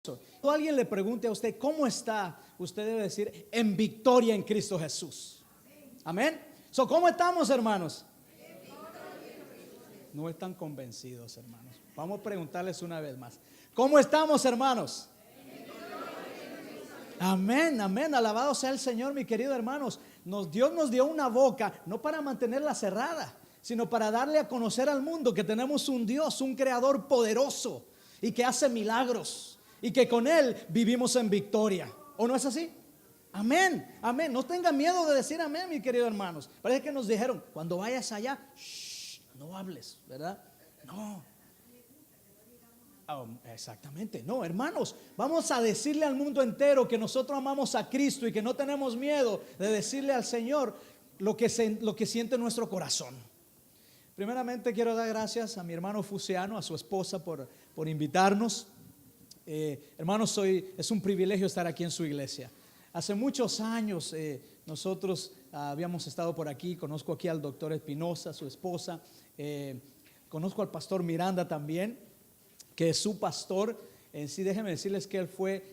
Cuando alguien le pregunte a usted cómo está, usted debe decir en victoria en Cristo Jesús. Amén. ¿Cómo estamos, hermanos? No están convencidos, hermanos. Vamos a preguntarles una vez más. ¿Cómo estamos, hermanos? Amén, amén. Alabado sea el Señor, mi querido hermanos. Dios nos dio una boca, no para mantenerla cerrada, sino para darle a conocer al mundo que tenemos un Dios, un creador poderoso y que hace milagros, y que con Él vivimos en victoria. ¿O no es así? Amén, amén. No tengan miedo de decir amén, mis queridos hermanos. Parece que nos dijeron, cuando vayas allá, no hables, ¿verdad? No. Exactamente, no, hermanos, vamos a decirle al mundo entero que nosotros amamos a Cristo y que no tenemos miedo de decirle al Señor lo que siente nuestro corazón. Primeramente quiero dar gracias a mi hermano Fusiano, a su esposa por invitarnos. Hermanos, es un privilegio estar aquí en su iglesia. Hace muchos años nosotros habíamos estado por aquí. Conozco aquí al doctor Espinosa, su esposa. Conozco al pastor Miranda también, que es su pastor. Sí, déjenme decirles que él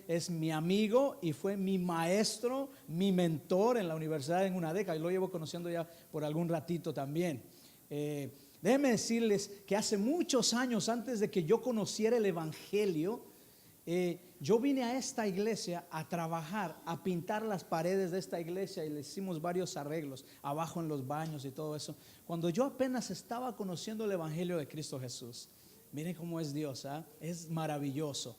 es mi amigo y fue mi maestro, mi mentor en la universidad en una década, y lo llevo conociendo ya por algún ratito también. Déjenme decirles que hace muchos años, antes de que yo conociera el evangelio, yo vine a esta iglesia a trabajar, a pintar las paredes de esta iglesia, y le hicimos varios arreglos abajo en los baños y todo eso, cuando yo apenas estaba conociendo el evangelio de Cristo Jesús. Miren cómo es Dios, es maravilloso.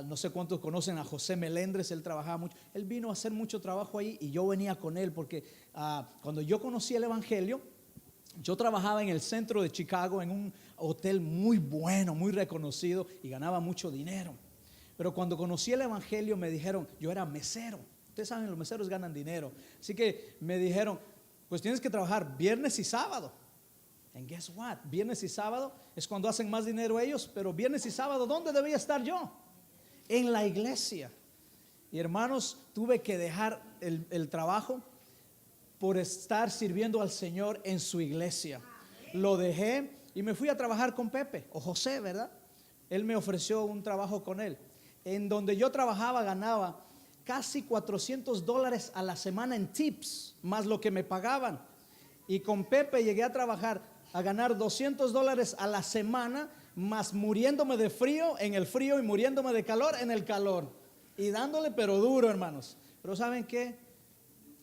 No sé cuántos conocen a José Melendres. Él trabajaba mucho, él vino a hacer mucho trabajo ahí, y yo venía con él porque cuando yo conocí el evangelio, yo trabajaba en el centro de Chicago en un hotel muy bueno, muy reconocido, y ganaba mucho dinero. Pero cuando conocí el evangelio me dijeron, yo era mesero. Ustedes saben, los meseros ganan dinero. Así que me dijeron, pues tienes que trabajar viernes y sábado. And guess what? Viernes y sábado es cuando hacen más dinero ellos. Pero viernes y sábado, ¿dónde debía estar yo? En la iglesia. Y hermanos, tuve que dejar el trabajo por estar sirviendo al Señor en su iglesia. Lo dejé y me fui a trabajar con Pepe o José, ¿verdad? Él me ofreció un trabajo con él. En donde yo trabajaba ganaba casi $400 a la semana en tips, más lo que me pagaban. Y con Pepe llegué a trabajar a ganar $200 a la semana, más muriéndome de frío en el frío y muriéndome de calor en el calor, y dándole pero duro, hermanos. Pero ¿saben qué?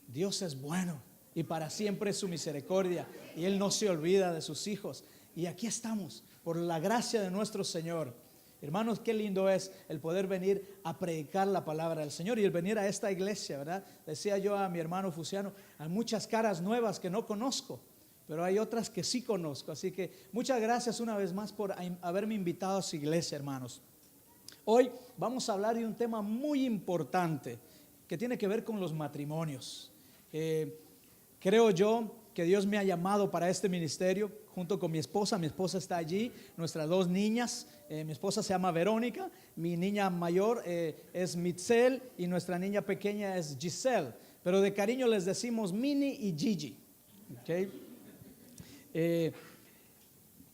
Dios es bueno y para siempre es su misericordia, y Él no se olvida de sus hijos. Y aquí estamos por la gracia de nuestro Señor. Hermanos, qué lindo es el poder venir a predicar la palabra del Señor y el venir a esta iglesia, ¿verdad? Decía yo a mi hermano Fusiano, hay muchas caras nuevas que no conozco, pero hay otras que sí conozco. Así que muchas gracias una vez más por haberme invitado a su iglesia, hermanos. Hoy vamos a hablar de un tema muy importante que tiene que ver con los matrimonios. Creo yo que Dios me ha llamado para este ministerio junto con mi esposa. Mi esposa está allí, nuestras dos niñas. Mi esposa se llama Verónica, mi niña mayor es Mitzel y nuestra niña pequeña es Giselle, pero de cariño les decimos Mini y Gigi. Okay.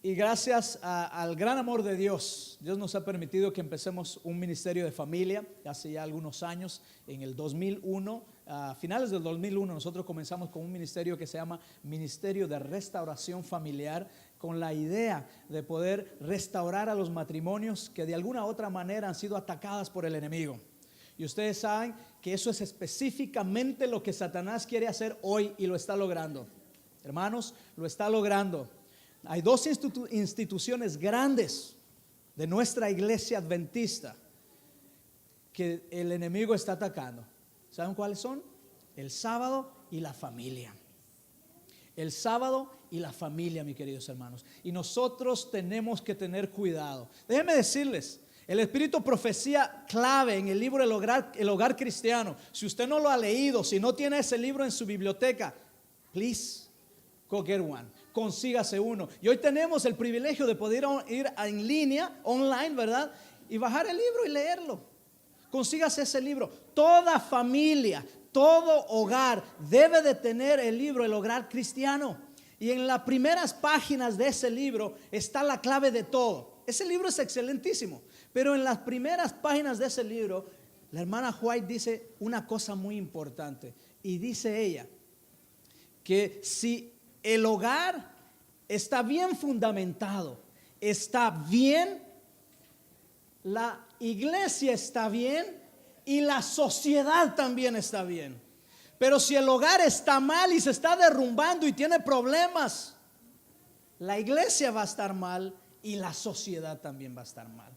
Y gracias al gran amor de Dios, Dios nos ha permitido que empecemos un ministerio de familia hace ya algunos años. En el 2001, a finales del 2001, nosotros comenzamos con un ministerio que se llama Ministerio de Restauración Familiar, con la idea de poder restaurar a los matrimonios que de alguna u otra manera han sido atacadas por el enemigo. Y ustedes saben que eso es específicamente lo que Satanás quiere hacer hoy, y lo está logrando. Hermanos, lo está logrando. Hay dos instituciones grandes de nuestra iglesia adventista que el enemigo está atacando. ¿Saben cuáles son? El sábado y la familia. El sábado y la familia, mis queridos hermanos. Y nosotros tenemos que tener cuidado. Déjenme decirles, el espíritu profecía clave en el libro El Hogar Cristiano. Si usted no lo ha leído, si no tiene ese libro en su biblioteca, please go get one. Consígase uno. Y hoy tenemos el privilegio de poder ir en línea, online, ¿verdad? Y bajar el libro y leerlo. Consígase ese libro. Toda familia, todo hogar debe de tener el libro El Hogar Cristiano. Y en las primeras páginas de ese libro está la clave de todo. Ese libro es excelentísimo, Pero en las primeras páginas de ese libro, la hermana White dice una cosa muy importante. Y dice ella que si el hogar está bien fundamentado, está bien, la iglesia está bien y la sociedad también está bien. Pero si el hogar está mal y se está derrumbando y tiene problemas, la iglesia va a estar mal y la sociedad también va a estar mal.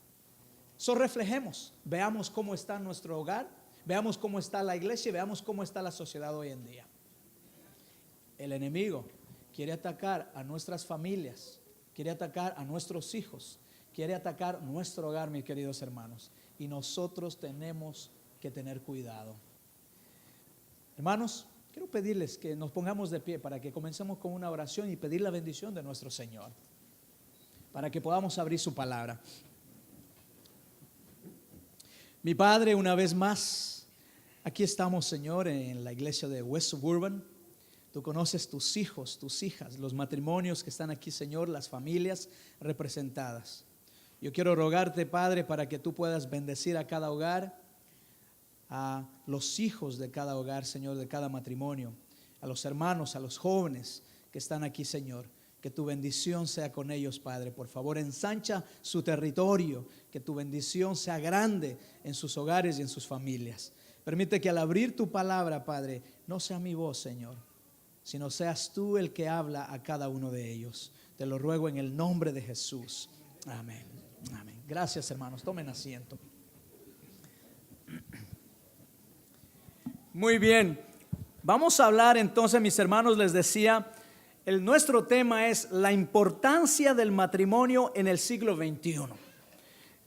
Reflejemos, veamos cómo está nuestro hogar, veamos cómo está la iglesia y veamos cómo está la sociedad hoy en día. El enemigo quiere atacar a nuestras familias, quiere atacar a nuestros hijos, quiere atacar nuestro hogar, mis queridos hermanos. Y nosotros tenemos que tener cuidado. Hermanos, quiero pedirles que nos pongamos de pie para que comencemos con una oración y pedir la bendición de nuestro Señor, para que podamos abrir su palabra. Mi Padre, una vez más, aquí estamos, Señor, en la iglesia de West Suburban. Tú conoces tus hijos, tus hijas, los matrimonios que están aquí, Señor, las familias representadas. Yo quiero rogarte, Padre, para que tú puedas bendecir a cada hogar, a los hijos de cada hogar, Señor, de cada matrimonio, a los hermanos, a los jóvenes que están aquí, Señor. Que tu bendición sea con ellos, Padre. Por favor, ensancha su territorio. Que tu bendición sea grande en sus hogares y en sus familias. Permite que al abrir tu palabra, Padre, no sea mi voz, Señor, sino seas tú el que habla a cada uno de ellos. Te lo ruego en el nombre de Jesús. Amén. Amén. Gracias, hermanos. Tomen asiento. Muy bien. Vamos a hablar entonces, mis hermanos, les decía, nuestro tema es la importancia del matrimonio en el siglo XXI.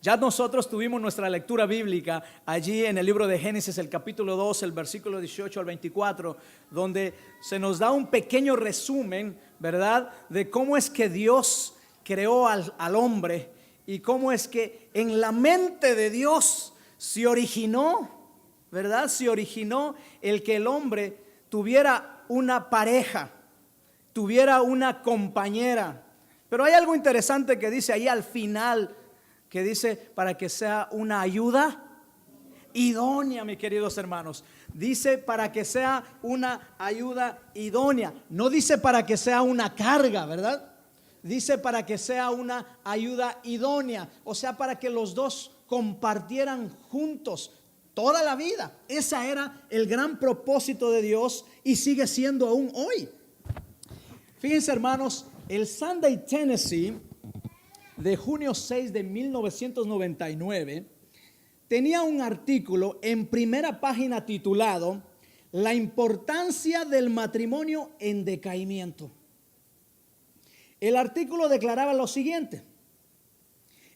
Ya nosotros tuvimos nuestra lectura bíblica allí en el libro de Génesis, el capítulo 2, el versículo 18 al 24, donde se nos da un pequeño resumen, ¿verdad?, de cómo es que Dios creó al hombre y cómo es que en la mente de Dios se originó, ¿verdad?, se originó el que el hombre tuviera una pareja, tuviera una compañera. Pero hay algo interesante que dice ahí al final, que dice para que sea una ayuda idónea, mis queridos hermanos. Dice para que sea una ayuda idónea. No dice para que sea una carga, ¿verdad? Dice para que sea una ayuda idónea. O sea, para que los dos compartieran juntos toda la vida. Ese era el gran propósito de Dios y sigue siendo aún hoy. Fíjense, hermanos, el Sunday Tennessee de junio 6 de 1999 tenía un artículo en primera página titulado La importancia del matrimonio en decaimiento. El artículo declaraba lo siguiente: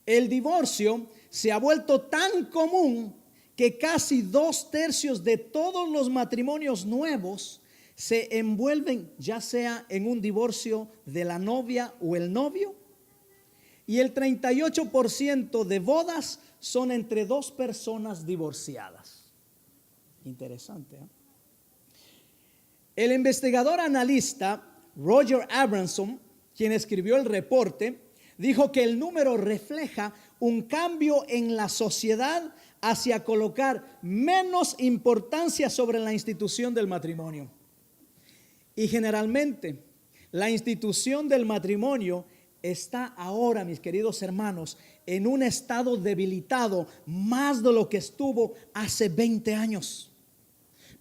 el divorcio se ha vuelto tan común que casi 2/3 de todos los matrimonios nuevos se envuelven ya sea en un divorcio de la novia o el novio, y el 38% de bodas son entre dos personas divorciadas. Interesante, ¿eh? El investigador analista Roger Abramson, quien escribió el reporte, dijo que el número refleja un cambio en la sociedad hacia colocar menos importancia sobre la institución del matrimonio. Y generalmente la institución del matrimonio está ahora, mis queridos hermanos, en un estado debilitado más de lo que estuvo hace 20 años.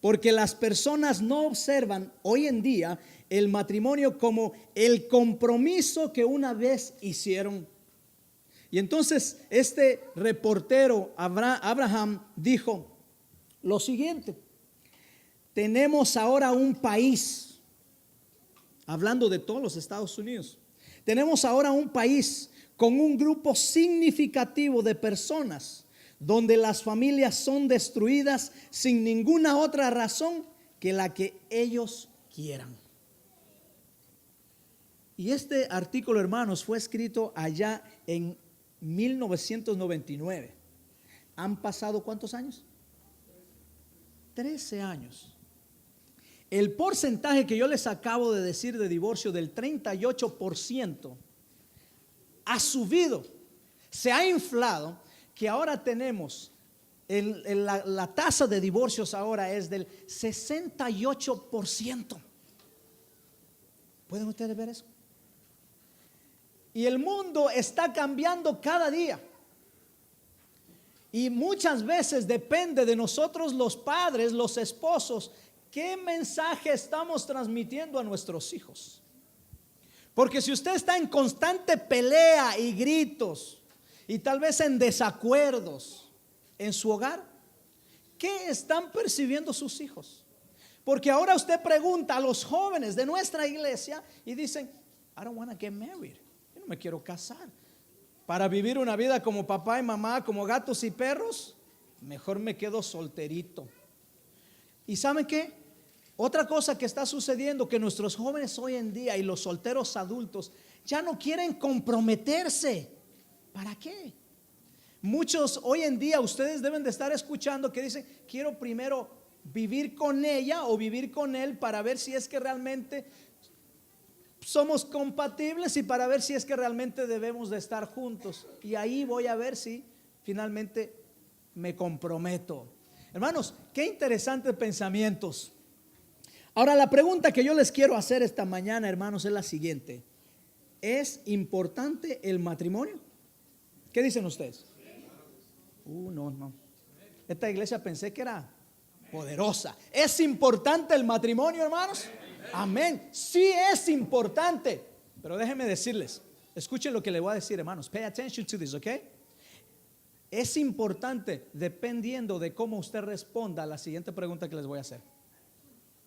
Porque las personas no observan hoy en día el matrimonio como el compromiso que una vez hicieron. Y entonces este reportero Abraham dijo lo siguiente: tenemos ahora un país, hablando de todos los Estados Unidos, tenemos ahora un país con un grupo significativo de personas donde las familias son destruidas sin ninguna otra razón que la que ellos quieran. Y este artículo, hermanos, fue escrito allá en 1999. ¿Han pasado cuántos años? 13 años. El porcentaje que yo les acabo de decir de divorcio del 38% ha subido, se ha inflado, que ahora tenemos, la tasa de divorcios ahora es del 68%. ¿Pueden ustedes ver eso? Y el mundo está cambiando cada día. Y muchas veces depende de nosotros los padres, los esposos, qué mensaje estamos transmitiendo a nuestros hijos. Porque si usted está en constante pelea y gritos y tal vez en desacuerdos en su hogar, ¿qué están percibiendo sus hijos? Porque ahora usted pregunta a los jóvenes de nuestra iglesia y dicen, I don't want to get married. Yo no me quiero casar. Para vivir una vida como papá y mamá, como gatos y perros, mejor me quedo solterito. ¿Y saben qué? Otra cosa que está sucediendo, que nuestros jóvenes hoy en día y los solteros adultos ya no quieren comprometerse. ¿Para qué? Muchos hoy en día, ustedes deben de estar escuchando que dicen, quiero primero vivir con ella o vivir con él para ver si es que realmente somos compatibles y para ver si es que realmente debemos de estar juntos. Y ahí voy a ver si finalmente me comprometo. Hermanos, qué interesantes pensamientos. Ahora la pregunta que yo les quiero hacer esta mañana, hermanos, es la siguiente. ¿Es importante el matrimonio? ¿Qué dicen ustedes? No. Esta iglesia pensé que era poderosa. ¿Es importante el matrimonio, hermanos? Amén. Sí es importante. Pero déjenme decirles, escuchen lo que les voy a decir, hermanos. Pay attention to this, ¿ok? Es importante dependiendo de cómo usted responda a la siguiente pregunta que les voy a hacer.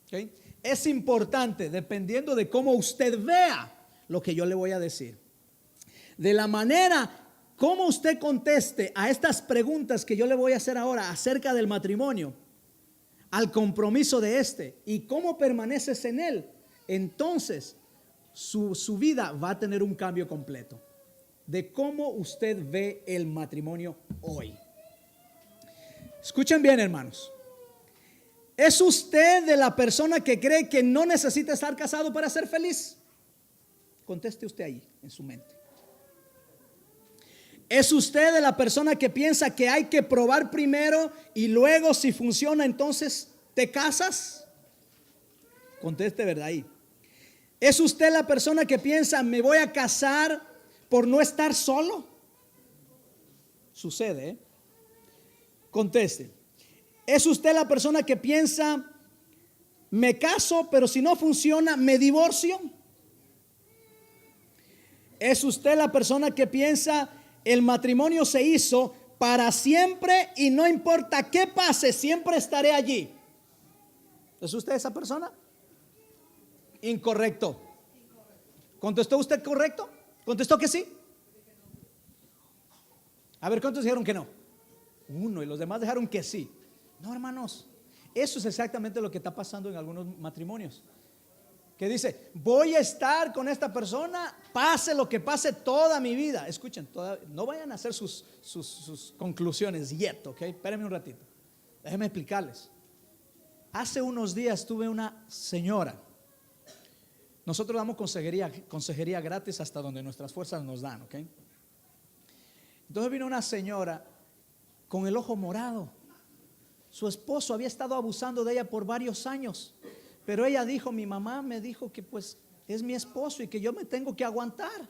¿Okay? Es importante dependiendo de cómo usted vea lo que yo le voy a decir. De la manera como usted conteste a estas preguntas que yo le voy a hacer ahora acerca del matrimonio, al compromiso de este y cómo permaneces en él, entonces su vida va a tener un cambio completo de cómo usted ve el matrimonio hoy. Escuchen bien, hermanos. ¿Es usted de la persona que cree que no necesita estar casado para ser feliz? Conteste usted ahí en su mente. ¿Es usted de la persona que piensa que hay que probar primero y luego si funciona entonces te casas? Conteste verdad ahí. ¿Es usted la persona que piensa me voy a casar por no estar solo? Sucede, ¿eh? Conteste. ¿Es usted la persona que piensa me caso pero si no funciona me divorcio? ¿Es usted la persona que piensa el matrimonio se hizo para siempre y no importa qué pase, siempre estaré allí? ¿Es usted esa persona? Incorrecto. ¿Contestó usted correcto? ¿Contestó que sí? A ver, ¿cuántos dijeron que no? Uno, y los demás dejaron que sí. No, hermanos, eso es exactamente lo que está pasando en algunos matrimonios. Que dice, voy a estar con esta persona, pase lo que pase toda mi vida. Escuchen, no vayan a hacer sus conclusiones yet, ok. Espérenme un ratito, déjenme explicarles. Hace unos días tuve una señora. Nosotros damos consejería gratis hasta donde nuestras fuerzas nos dan, ok. Entonces vino una señora con el ojo morado. Su esposo había estado abusando de ella por varios años. Pero ella dijo, mi mamá me dijo que pues es mi esposo y que yo me tengo que aguantar.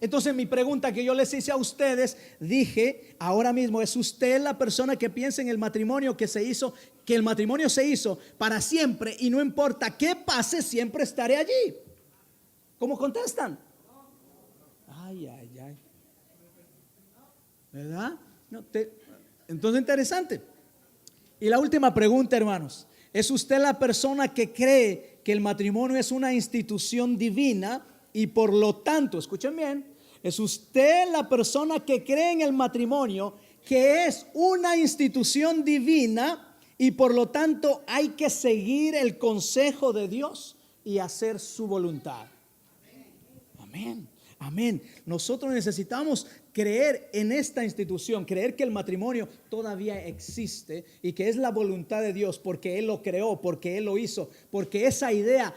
Entonces mi pregunta que yo les hice a ustedes, dije, ahora mismo, ¿es usted la persona que piensa en el matrimonio que se hizo, que el matrimonio se hizo para siempre y no importa qué pase, siempre estaré allí? ¿Cómo contestan? Ay. ¿Verdad? Entonces interesante. Y la última pregunta, hermanos. ¿Es usted la persona que cree que el matrimonio es una institución divina y por lo tanto, escuchen bien, es usted la persona que cree en el matrimonio que es una institución divina y por lo tanto hay que seguir el consejo de Dios y hacer su voluntad? Amén. Amén. Nosotros necesitamos creer en esta institución, creer que el matrimonio todavía existe y que es la voluntad de Dios porque Él lo creó, porque Él lo hizo, porque esa idea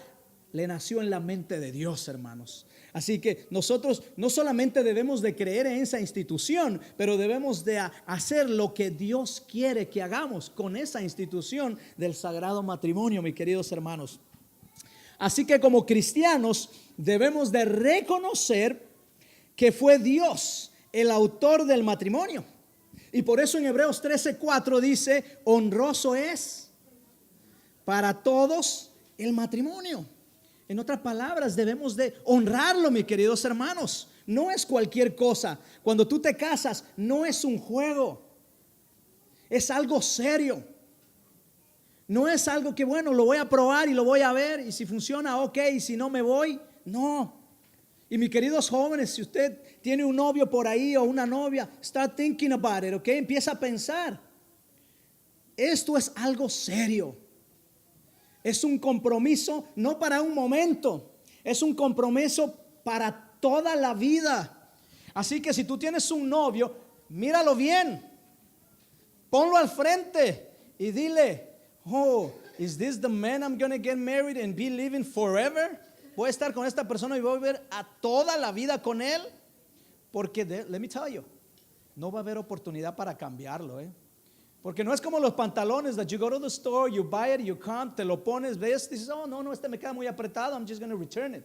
le nació en la mente de Dios, hermanos. Así que nosotros no solamente debemos de creer en esa institución, pero debemos de hacer lo que Dios quiere que hagamos con esa institución del sagrado matrimonio, mis queridos hermanos. Así que como cristianos debemos de reconocer que fue Dios el autor del matrimonio. Y por eso en Hebreos 13:4 dice: honroso es para todos el matrimonio. En otras palabras, debemos de honrarlo, mis queridos hermanos. No es cualquier cosa. Cuando tú te casas, no es un juego. Es algo serio. No es algo que, bueno, lo voy a probar y lo voy a ver, y si funciona, ok, y si no me voy. No. Y mis queridos jóvenes, si usted tiene un novio por ahí o una novia, start thinking about it, ok, empieza a pensar. Esto es algo serio. Es un compromiso no para un momento, es un compromiso para toda la vida. Así que si tú tienes un novio, míralo bien, ponlo al frente y dile: oh, is this the man I'm gonna get married and be living forever? Voy a estar con esta persona y voy a vivir a toda la vida con él. Porque let me tell you, no va a haber oportunidad para cambiarlo, Porque no es como los pantalones that you go to the store, you buy it, you come, te lo pones, ves, dices: oh, no, este me queda muy apretado, I'm just going to return it.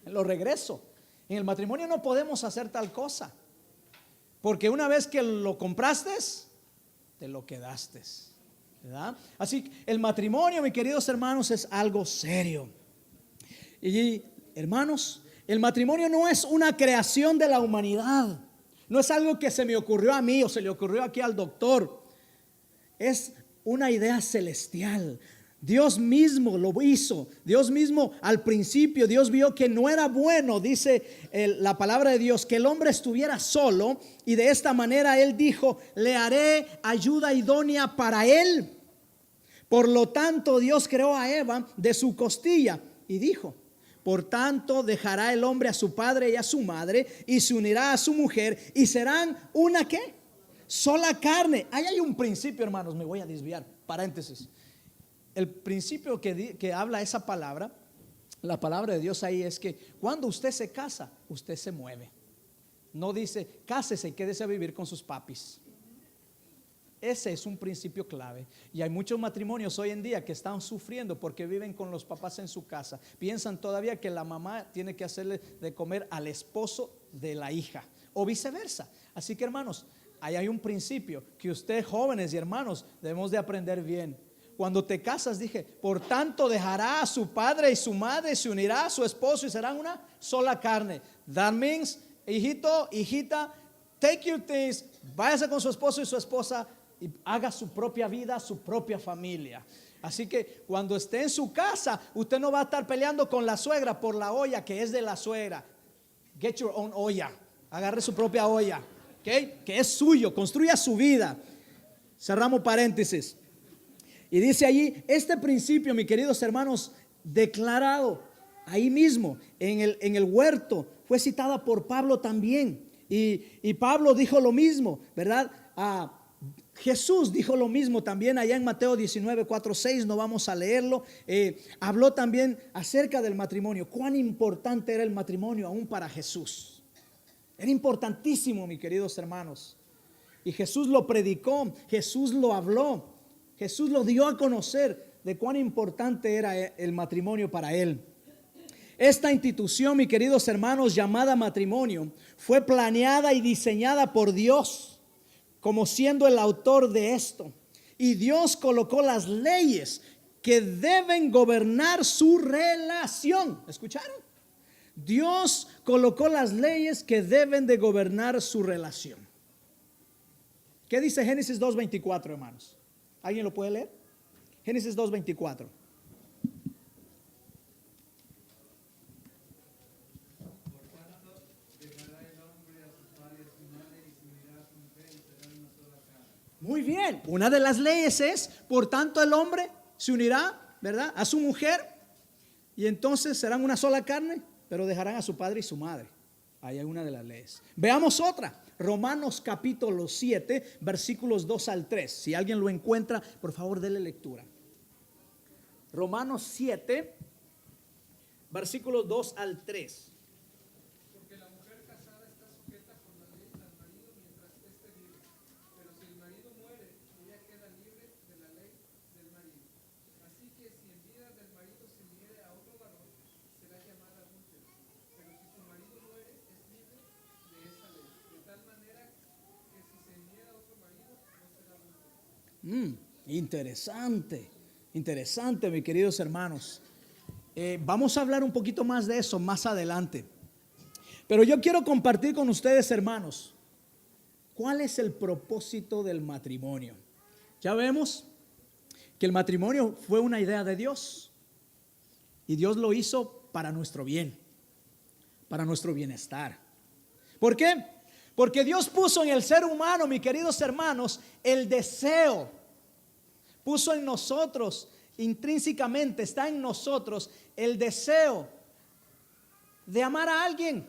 Lo regreso. En el matrimonio no podemos hacer tal cosa, porque una vez que lo compraste, te lo quedaste, ¿verdad? Así que el matrimonio, mis queridos hermanos, es algo serio. Y hermanos, el matrimonio no es una creación de la humanidad. No es algo que se me ocurrió a mí o se le ocurrió aquí al doctor. Es una idea celestial. Dios mismo lo hizo. Dios mismo al principio, Dios vio que no era bueno, dice la palabra de Dios, que el hombre estuviera solo. Y de esta manera Él dijo: le haré ayuda idónea para él. Por lo tanto, Dios creó a Eva de su costilla y dijo: por tanto, dejará el hombre a su padre y a su madre y se unirá a su mujer y serán una ¿qué? Sola carne. Ahí hay un principio, hermanos, me voy a desviar, paréntesis. El principio que habla esa palabra, la palabra de Dios ahí, es que cuando usted se casa, usted se mueve. No dice: cásese y quédese a vivir con sus papis. Ese es un principio clave. Y hay muchos matrimonios hoy en día que están sufriendo porque viven con los papás en su casa. Piensan todavía que la mamá tiene que hacerle de comer al esposo de la hija, o viceversa. Así que, hermanos, ahí hay un principio que ustedes, jóvenes y hermanos, debemos de aprender bien. Cuando te casas, dije: por tanto dejará a su padre y su madre, se unirá a su esposo y serán una sola carne. That means, hijito, hijita, take your things, váyase con su esposo y su esposa y haga su propia vida, su propia familia. Así que cuando esté en su casa, usted no va a estar peleando con la suegra por la olla que es de la suegra. Get your own olla. Agarre su propia olla, ¿okay? Que es suyo, construya su vida. Cerramos paréntesis. Y dice allí, este principio, mis queridos hermanos, declarado ahí mismo en el huerto, fue citada por Pablo también. Y Pablo dijo lo mismo, ¿verdad? Jesús dijo lo mismo también allá en Mateo 19, 4, 6, no vamos a leerlo. Habló también acerca del matrimonio. Cuán importante era el matrimonio aún para Jesús. Era importantísimo, mis queridos hermanos. Y Jesús lo predicó, Jesús lo habló, Jesús lo dio a conocer de cuán importante era el matrimonio para él. Esta institución, mis queridos hermanos, llamada matrimonio, fue planeada y diseñada por Dios como siendo el autor de esto. Y Dios colocó las leyes que deben gobernar su relación. ¿Escucharon? Dios colocó las leyes que deben de gobernar su relación. ¿Qué dice Génesis 2:24, hermanos? ¿Alguien lo puede leer? Génesis 2:24. Muy bien, una de las leyes es, por tanto el hombre se unirá, ¿verdad?, a su mujer y entonces serán una sola carne, pero dejarán a su padre y su madre. Ahí hay una de las leyes. Veamos otra, Romanos capítulo 7, versículos 2 al 3. Si alguien lo encuentra, por favor, dele lectura. Romanos 7, versículos 2 al 3. Interesante, interesante, mis queridos hermanos. Vamos a hablar un poquito más de eso más adelante. Pero yo quiero compartir con ustedes, hermanos, ¿cuál es el propósito del matrimonio? Ya vemos que el matrimonio fue una idea de Dios y Dios lo hizo para nuestro bien, para nuestro bienestar. ¿Por qué? Porque Dios puso en el ser humano, mis queridos hermanos, el deseo. Puso en nosotros, intrínsecamente está en nosotros el deseo de amar a alguien.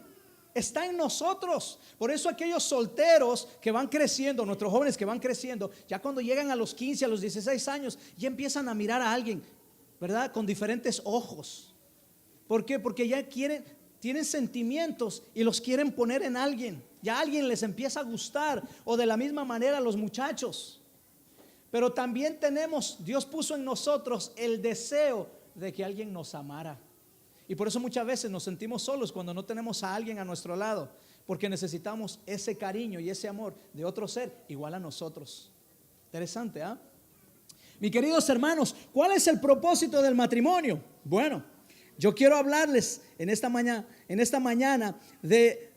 Está en nosotros. Por eso aquellos solteros que van creciendo, nuestros jóvenes que van creciendo, ya cuando llegan a los 15, a los 16 años, ya empiezan a mirar a alguien, ¿verdad? Con diferentes ojos. ¿Por qué? Porque ya tienen sentimientos y los quieren poner en alguien. Ya alguien les empieza a gustar, o de la misma manera los muchachos. Pero también Dios puso en nosotros el deseo de que alguien nos amara. Y por eso muchas veces nos sentimos solos cuando no tenemos a alguien a nuestro lado, porque necesitamos ese cariño y ese amor de otro ser igual a nosotros. Interesante, ¿ah? Mis queridos hermanos, ¿cuál es el propósito del matrimonio? Bueno, yo quiero hablarles en esta mañana de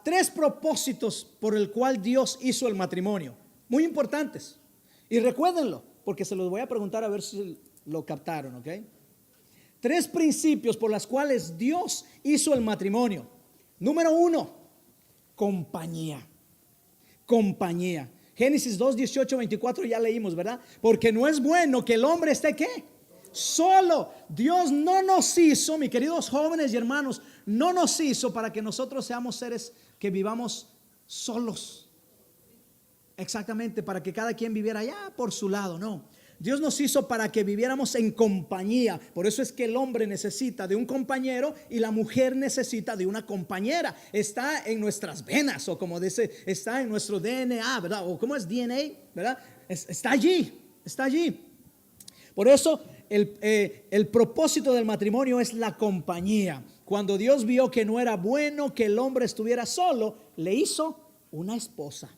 3 propósitos por el cual Dios hizo el matrimonio, muy importantes. Y recuérdenlo, porque se los voy a preguntar a ver si lo captaron, ¿ok? 3 principios por los cuales Dios hizo el matrimonio. Número 1, compañía. Compañía. Génesis 2, 18, 24 ya leímos, ¿verdad? Porque no es bueno que el hombre esté ¿qué? Solo. Dios no nos hizo, mis queridos jóvenes y hermanos, no nos hizo para que nosotros seamos seres que vivamos solos. Exactamente, para que cada quien viviera allá por su lado, no. Dios nos hizo para que viviéramos en compañía. Por eso es que el hombre necesita de un compañero y la mujer necesita de una compañera. Está en nuestras venas, o como dice, está en nuestro DNA, ¿verdad? O ¿cómo es DNA? ¿Verdad? Está allí, está allí. Por eso el propósito del matrimonio es la compañía. Cuando Dios vio que no era bueno que el hombre estuviera solo, le hizo una esposa.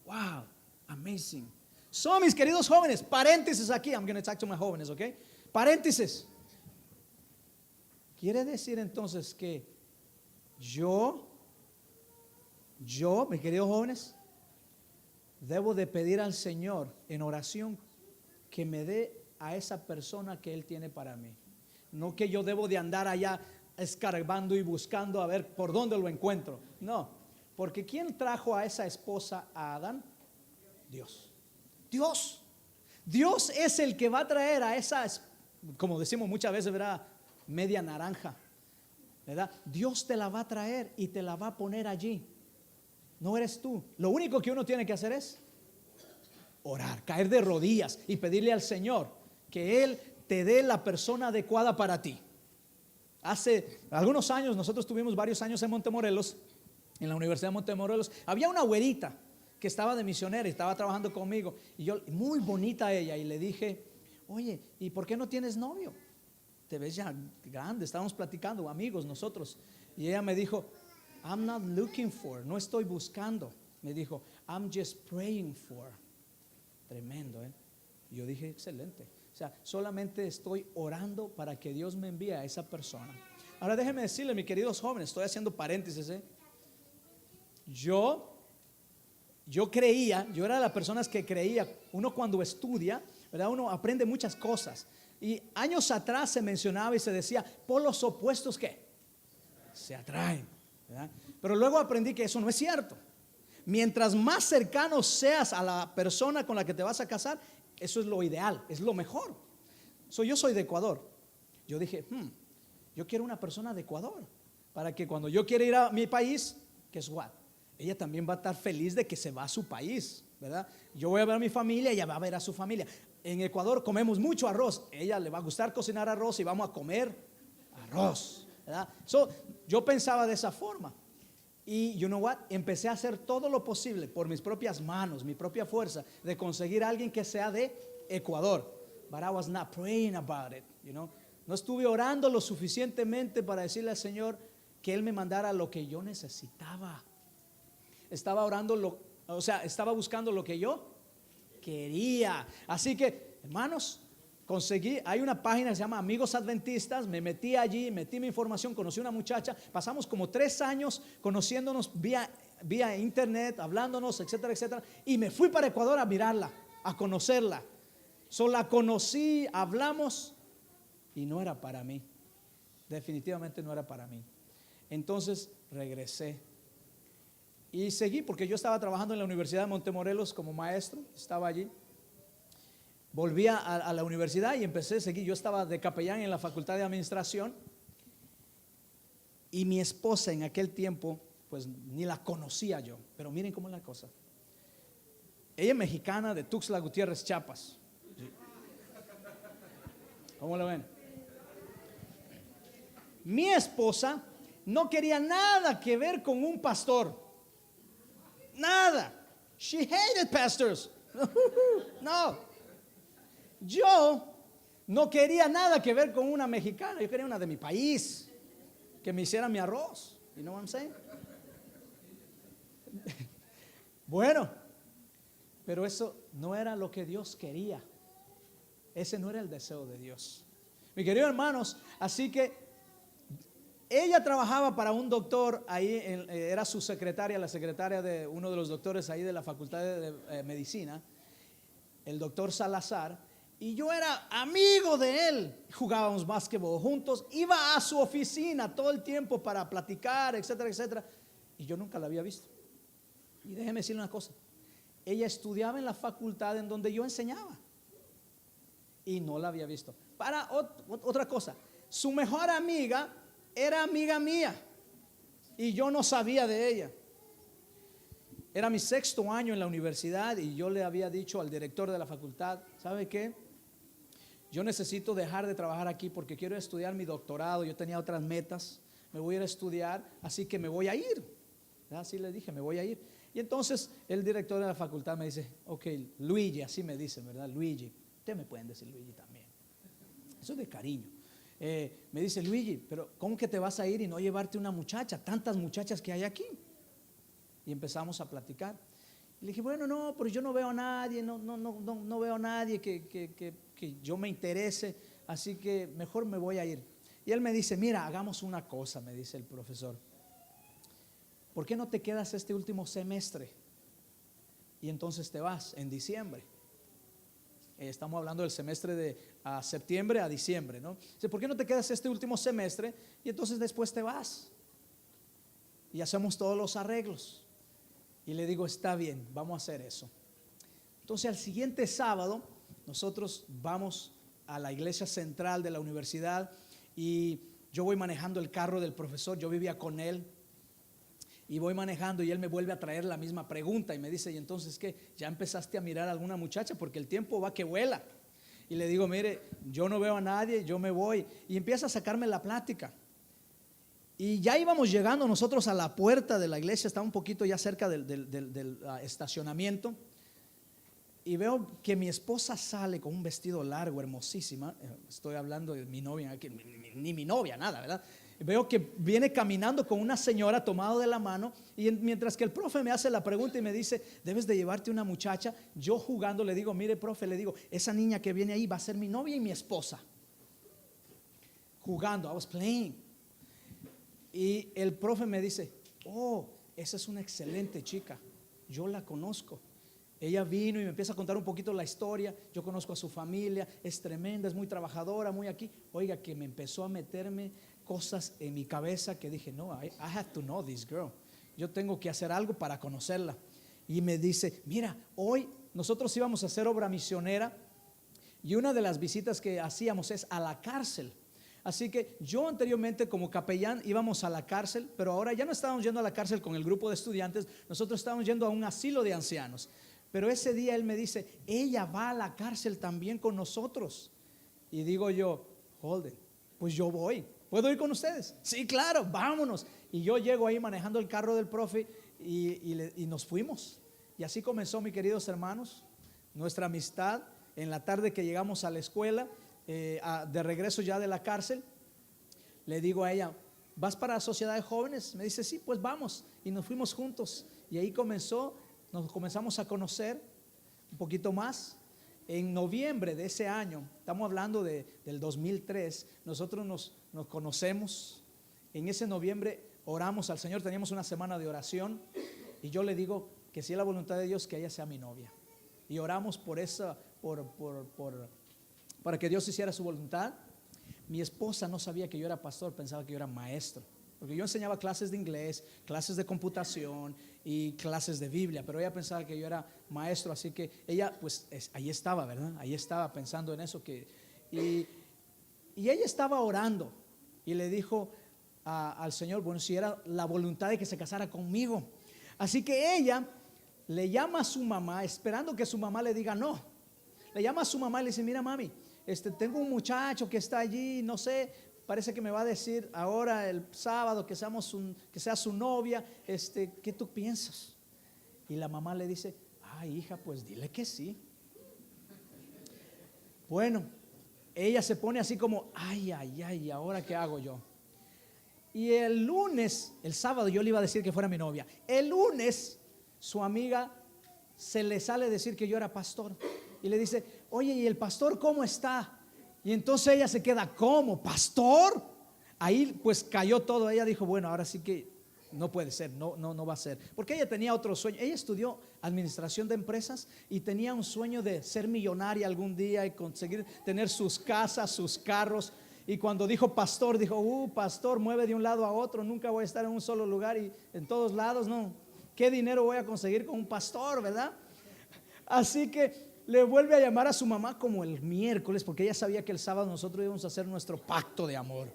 Wow, amazing. So, mis queridos jóvenes, paréntesis aquí. I'm going to talk to my jóvenes, ¿ok? Paréntesis. Quiere decir entonces que yo, mis queridos jóvenes, debo de pedir al Señor en oración que me dé a esa persona que Él tiene para mí. No que yo debo de andar allá escarbando y buscando a ver por dónde lo encuentro. No, porque ¿quién trajo a esa esposa a Adán? Dios. Dios es el que va a traer a esa, como decimos muchas veces, ¿verdad? Media naranja, ¿verdad? Dios te la va a traer y te la va a poner allí. No eres tú. Lo único que uno tiene que hacer es orar, caer de rodillas y pedirle al Señor que Él te dé la persona adecuada para ti. Hace algunos años, nosotros tuvimos varios años en Montemorelos, en la Universidad de Montemorelos. Había una güerita que estaba de misionera y estaba trabajando conmigo, y yo, muy bonita ella, y le dije: oye, ¿y por qué no tienes novio? Te ves ya grande. Estábamos platicando, amigos nosotros, y ella me dijo: I'm not looking for, no estoy buscando. Me dijo: I'm just praying for. Tremendo, ¿eh? Y yo dije: excelente. O sea, solamente estoy orando para que Dios me envíe a esa persona. Ahora déjenme decirle, mis queridos jóvenes, estoy haciendo paréntesis, ¿eh? Yo creía, yo era de las personas que creía, uno cuando estudia, ¿verdad? Uno aprende muchas cosas. Y años atrás se mencionaba y se decía: polos opuestos ¿qué? Se atraen, ¿verdad? Pero luego aprendí que eso no es cierto. Mientras más cercano seas a la persona con la que te vas a casar, eso es lo ideal, es lo mejor. Yo soy de Ecuador. Yo dije: yo quiero una persona de Ecuador, para que cuando yo quiera ir a mi país, guess what? Ella también va a estar feliz de que se va a su país, ¿verdad? Yo voy a ver a mi familia, ella va a ver a su familia. En Ecuador comemos mucho arroz. Ella le va a gustar cocinar arroz y vamos a comer arroz, ¿verdad? Yo pensaba de esa forma. Y you know what? Empecé a hacer todo lo posible por mis propias manos, mi propia fuerza, de conseguir a alguien que sea de Ecuador. But I was not praying about it, you know? No estuve orando lo suficientemente para decirle al Señor que Él me mandara lo que yo necesitaba. Estaba orando, estaba buscando lo que yo quería. Así que, hermanos, conseguí, hay una página que se llama Amigos Adventistas, me metí allí, metí mi información, conocí a una muchacha, pasamos como 3 años conociéndonos vía internet, hablándonos, etcétera, etcétera, y me fui para Ecuador a mirarla, a conocerla. La conocí, hablamos, y no era para mí, definitivamente no era para mí. Entonces regresé y seguí, porque yo estaba trabajando en la Universidad de Montemorelos como maestro, estaba allí. Volví a la universidad y empecé a seguir. Yo estaba de capellán en la Facultad de Administración, y mi esposa en aquel tiempo, pues ni la conocía yo, pero miren cómo es la cosa. Ella es mexicana de Tuxtla Gutiérrez, Chiapas. ¿Cómo lo ven? Mi esposa no quería nada que ver con un pastor. Nada. She hated pastors. No. Yo no quería nada que ver con una mexicana. Yo quería una de mi país, que me hiciera mi arroz. You know what I'm saying? Bueno, pero eso no era lo que Dios quería. Ese no era el deseo de Dios. Mis queridos hermanos, así que ella trabajaba para un doctor ahí, era su secretaria, la secretaria de uno de los doctores ahí de la Facultad de Medicina, el doctor Salazar, y yo era amigo de él. Jugábamos básquetbol juntos, iba a su oficina todo el tiempo para platicar, etcétera, etcétera, y yo nunca la había visto. Y déjeme decirle una cosa, ella estudiaba en la facultad en donde yo enseñaba, y no la había visto. Para otra cosa, su mejor amiga era amiga mía, y yo no sabía de ella. Era mi 6º año en la universidad, y yo le había dicho al director de la facultad: ¿sabe qué? Yo necesito dejar de trabajar aquí porque quiero estudiar mi doctorado. Yo tenía otras metas, me voy a ir a estudiar, así que me voy a ir. Así le dije, me voy a ir. Y entonces el director de la facultad me dice: ok, Luigi, así me dicen, ¿verdad? Luigi, ustedes me pueden decir Luigi también, eso es de cariño. Me dice: Luigi, pero ¿cómo que te vas a ir y no llevarte una muchacha? Tantas muchachas que hay aquí. Y empezamos a platicar. Y le dije: bueno, no, pero yo no veo a nadie, no veo a nadie que yo me interese, así que mejor me voy a ir. Y él me dice: mira, hagamos una cosa, me dice el profesor. ¿Por qué no te quedas este último semestre? Y entonces te vas en diciembre. Estamos hablando del semestre de septiembre a diciembre, ¿no? Dice: ¿por qué no te quedas este último semestre y entonces después te vas? Y hacemos todos los arreglos. Y le digo: está bien, vamos a hacer eso. Entonces al siguiente sábado nosotros vamos a la iglesia central de la universidad, y yo voy manejando el carro del profesor. Yo vivía con él, y voy manejando, y él me vuelve a traer la misma pregunta y me dice: ¿y entonces qué? ¿Ya empezaste a mirar a alguna muchacha? Porque el tiempo va que vuela. Y le digo: mire, yo no veo a nadie, yo me voy. Y empieza a sacarme la plática. Y ya íbamos llegando nosotros a la puerta de la iglesia, estaba un poquito ya cerca del estacionamiento, y veo que mi esposa sale con un vestido largo, hermosísima. Estoy hablando de mi novia, ni mi novia, nada, ¿verdad? Veo que viene caminando con una señora tomado de la mano, y mientras que el profe me hace la pregunta y me dice: debes de llevarte una muchacha, yo jugando le digo: mire, profe, le digo, esa niña que viene ahí va a ser mi novia y mi esposa. Jugando, I was playing. Y el profe me dice: oh, esa es una excelente chica, yo la conozco. Ella vino y me empieza a contar un poquito la historia. Yo conozco a su familia, es tremenda, es muy trabajadora, muy aquí. Oiga, que me empezó a meterme cosas en mi cabeza que dije: no, I have to know this girl. Yo tengo que hacer algo para conocerla. Y me dice: mira, hoy nosotros íbamos a hacer obra misionera, y una de las visitas que hacíamos es a la cárcel. Así que yo anteriormente como capellán íbamos a la cárcel, pero ahora ya no estábamos yendo a la cárcel con el grupo de estudiantes, nosotros estábamos yendo a un asilo de ancianos. Pero ese día él me dice: ella va a la cárcel también con nosotros. Y digo yo: Holden, pues yo voy, ¿puedo ir con ustedes? Sí, claro, vámonos. Y yo llego ahí manejando el carro del profe, y nos fuimos. Y así comenzó, mis queridos hermanos, nuestra amistad. En la tarde que llegamos a la escuela, de regreso ya de la cárcel, le digo a ella: ¿vas para la sociedad de jóvenes? Me dice: sí, pues vamos. Y nos fuimos juntos, y ahí comenzó. Nos comenzamos a conocer. un poquito más. En noviembre de ese año, estamos hablando del 2003, nosotros nos conocemos. En ese noviembre oramos al Señor, teníamos una semana de oración y yo le digo que si es la voluntad de Dios, que ella sea mi novia. Y oramos por esa, para que Dios hiciera su voluntad. Mi esposa no sabía que yo era pastor, pensaba que yo era maestro, porque yo enseñaba clases de inglés, clases de computación y clases de Biblia, pero ella pensaba que yo era maestro, así que ella pues ahí estaba, ¿verdad? Ahí estaba pensando en eso y ella estaba orando y le dijo al Señor, bueno, si era la voluntad de que se casara conmigo. Así que ella le llama a su mamá, esperando que su mamá le diga no. Le llama a su mamá y le dice, mira mami, tengo un muchacho que está allí, no sé, parece que me va a decir ahora el sábado que sea su novia, ¿qué tú piensas? Y la mamá le dice, ay hija, pues dile que sí. Bueno, ella se pone así como, ay, ¿ahora qué hago yo? Y el sábado yo le iba a decir que fuera mi novia. El lunes su amiga se le sale decir que yo era pastor y le dice, oye, ¿y el pastor cómo está? Y entonces ella se queda, ¿cómo? ¿Pastor? Ahí pues cayó todo. Ella dijo, bueno, ahora sí que no puede ser, no va a ser. Porque ella tenía otro sueño. Ella estudió administración de empresas y tenía un sueño de ser millonaria algún día y conseguir tener sus casas, sus carros. Y cuando dijo pastor, dijo, pastor, mueve de un lado a otro, nunca voy a estar en un solo lugar y en todos lados, no. ¿Qué dinero voy a conseguir con un pastor, verdad? Así que le vuelve a llamar a su mamá como el miércoles, porque ella sabía que el sábado nosotros íbamos a hacer nuestro pacto de amor.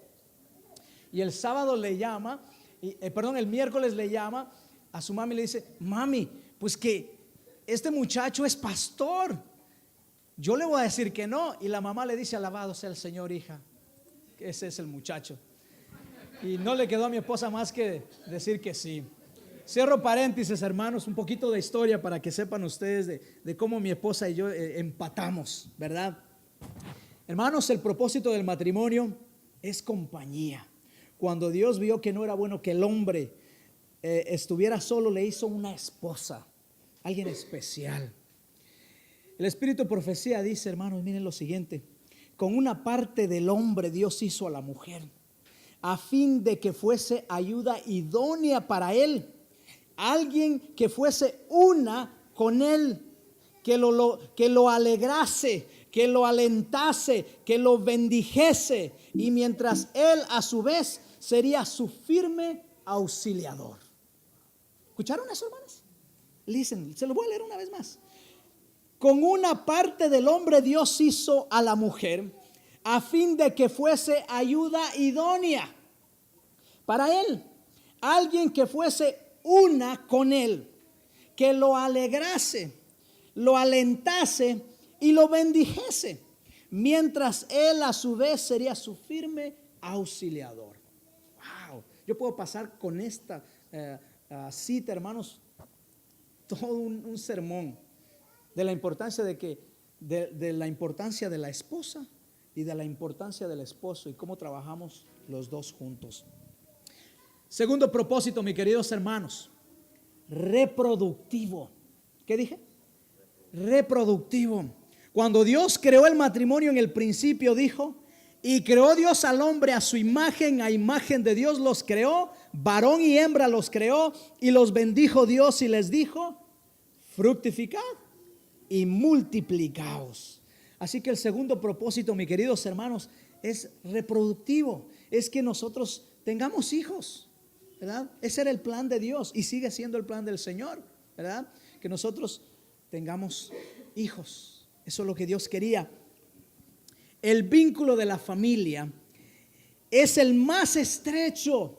Y el sábado le llama, el miércoles le llama a su mami y le dice, mami, pues que este muchacho es pastor. Yo le voy a decir que no. Y la mamá le dice, alabado sea el Señor, hija, ese es el muchacho. Y no le quedó a mi esposa más que decir que sí. Cierro paréntesis, hermanos, un poquito de historia para que sepan ustedes de cómo mi esposa y yo empatamos, ¿verdad? Hermanos, el propósito del matrimonio es compañía. Cuando Dios vio que no era bueno que el hombre estuviera solo, le hizo una esposa, alguien especial. El espíritu de profecía dice, hermanos, miren lo siguiente: con una parte del hombre Dios hizo a la mujer, a fin de que fuese ayuda idónea para él, alguien que fuese una con él, que lo alegrase, que lo alentase, que lo bendijese, y mientras él a su vez sería su firme auxiliador. ¿Escucharon eso, hermanos? Listen, se lo voy a leer una vez más. Con una parte del hombre Dios hizo a la mujer, a fin de que fuese ayuda idónea para él, alguien que fuese una con él, que lo alegrase, lo alentase y lo bendijese, mientras él a su vez sería su firme auxiliador. Wow, yo puedo pasar con esta cita, hermanos, todo un sermón de la importancia de la importancia de la esposa y de la importancia del esposo y cómo trabajamos los dos juntos. Segundo propósito, mis queridos hermanos, reproductivo. ¿Qué dije? Reproductivo. Cuando Dios creó el matrimonio en el principio, dijo, y creó Dios al hombre a su imagen, a imagen de Dios los creó, varón y hembra los creó, y los bendijo Dios y les dijo, fructificad y multiplicaos. Así que el segundo propósito, mis queridos hermanos, es reproductivo, es que nosotros tengamos hijos, ¿verdad? Ese era el plan de Dios y sigue siendo el plan del Señor, ¿verdad? Que nosotros tengamos hijos. Eso es lo que Dios quería. El vínculo de la familia es el más estrecho,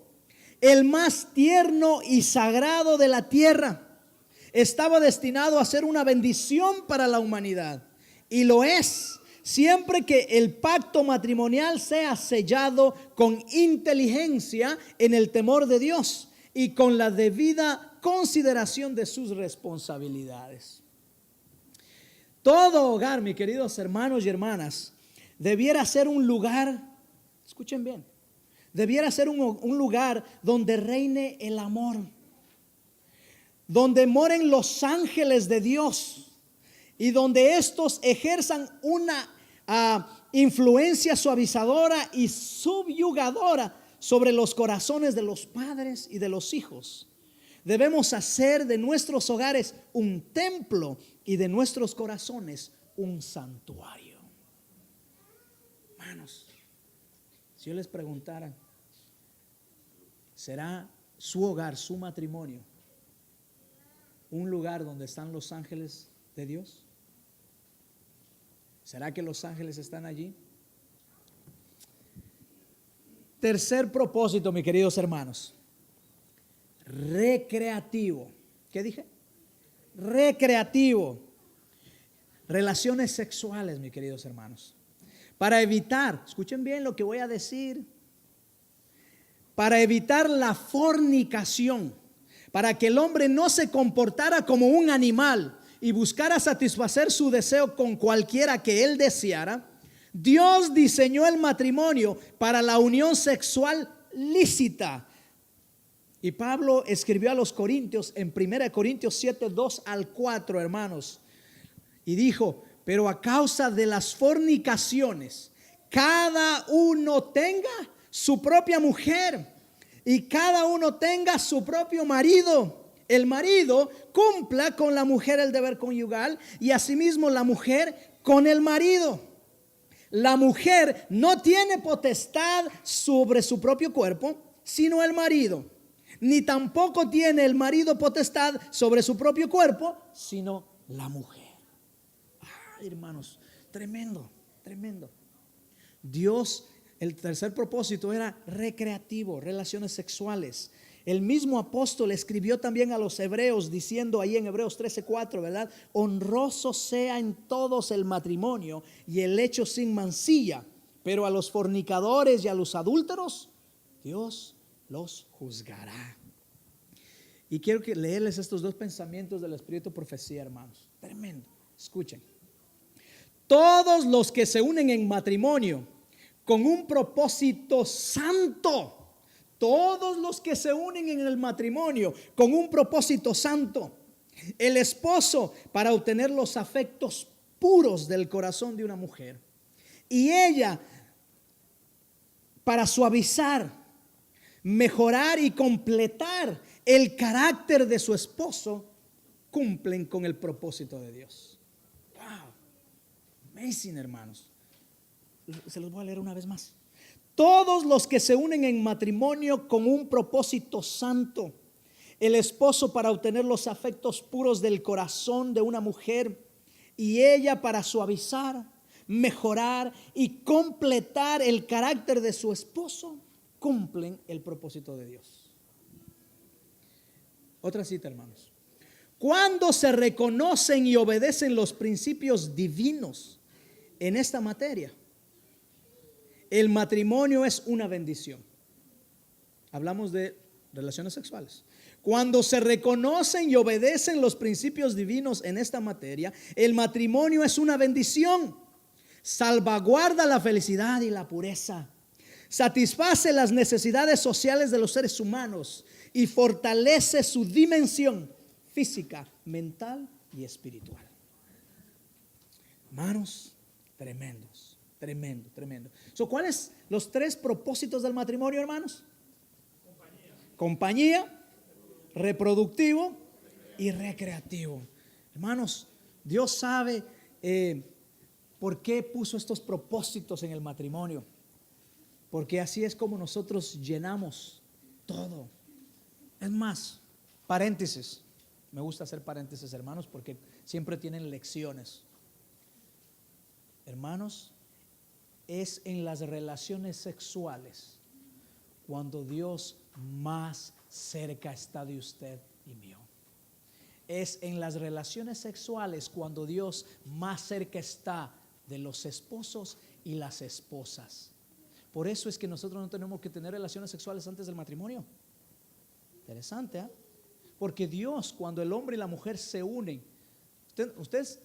el más tierno y sagrado de la tierra. Estaba destinado a ser una bendición para la humanidad y lo es siempre que el pacto matrimonial sea sellado con inteligencia en el temor de Dios y con la debida consideración de sus responsabilidades. Todo hogar, mis queridos hermanos y hermanas, debiera ser un lugar, escuchen bien, debiera ser un lugar donde reine el amor, donde moren los ángeles de Dios, y donde estos ejerzan una influencia suavizadora y subyugadora sobre los corazones de los padres y de los hijos. Debemos hacer de nuestros hogares un templo y de nuestros corazones un santuario. Hermanos, si yo les preguntara, ¿será su hogar, su matrimonio, un lugar donde están los ángeles de Dios? ¿Será que los ángeles están allí? Tercer propósito, mis queridos hermanos, recreativo. ¿Qué dije? Recreativo. Relaciones sexuales, mis queridos hermanos. Para evitar, escuchen bien lo que voy a decir, para evitar la fornicación, para que el hombre no se comportara como un animal y buscara satisfacer su deseo con cualquiera que él deseara, Dios diseñó el matrimonio para la unión sexual lícita. Y Pablo escribió a los Corintios en 1 Corintios 7, 2 al 4, hermanos, y dijo: pero a causa de las fornicaciones, cada uno tenga su propia mujer y cada uno tenga su propio marido. El marido cumpla con la mujer el deber conyugal y asimismo la mujer con el marido. La mujer no tiene potestad sobre su propio cuerpo, sino el marido. Ni tampoco tiene el marido potestad sobre su propio cuerpo, sino la mujer. Hermanos, tremendo, tremendo. Dios, el tercer propósito era recreativo, relaciones sexuales. El mismo apóstol escribió también a los hebreos diciendo ahí en Hebreos 13:4, ¿verdad? Honroso sea en todos el matrimonio y el hecho sin mancilla, pero a los fornicadores y a los adúlteros Dios los juzgará. Y quiero leerles estos dos pensamientos del Espíritu de Profecía, hermanos. Tremendo. Escuchen. Todos los que se unen en matrimonio con un propósito santo, todos los que se unen en el matrimonio con un propósito santo, el esposo para obtener los afectos puros del corazón de una mujer y ella para suavizar, mejorar y completar el carácter de su esposo, cumplen con el propósito de Dios. Amazing, hermanos. Se los voy a leer una vez más. Todos los que se unen en matrimonio con un propósito santo, el esposo para obtener los afectos puros del corazón de una mujer y ella para suavizar, mejorar y completar el carácter de su esposo, cumplen el propósito de Dios. Otra cita, hermanos. Cuando se reconocen y obedecen los principios divinos en esta materia, el matrimonio es una bendición. Hablamos de relaciones sexuales. Cuando se reconocen y obedecen los principios divinos en esta materia, el matrimonio es una bendición. Salvaguarda la felicidad y la pureza. Satisface las necesidades sociales de los seres humanos y fortalece su dimensión física, mental y espiritual. Hermanos, tremendos, tremendo. ¿Cuáles los tres propósitos del matrimonio, hermanos? Compañía, reproductivo y recreativo. Hermanos, Dios sabe por qué puso estos propósitos en el matrimonio, porque así es como nosotros llenamos todo. Es más, paréntesis, me gusta hacer paréntesis, hermanos, porque siempre tienen lecciones. Hermanos, es en las relaciones sexuales cuando Dios más cerca está de usted y mío. Es en las relaciones sexuales cuando Dios más cerca está de los esposos y las esposas. Por eso es que nosotros no tenemos que tener relaciones sexuales antes del matrimonio. Interesante, ¿eh? Porque Dios, cuando el hombre y la mujer se unen,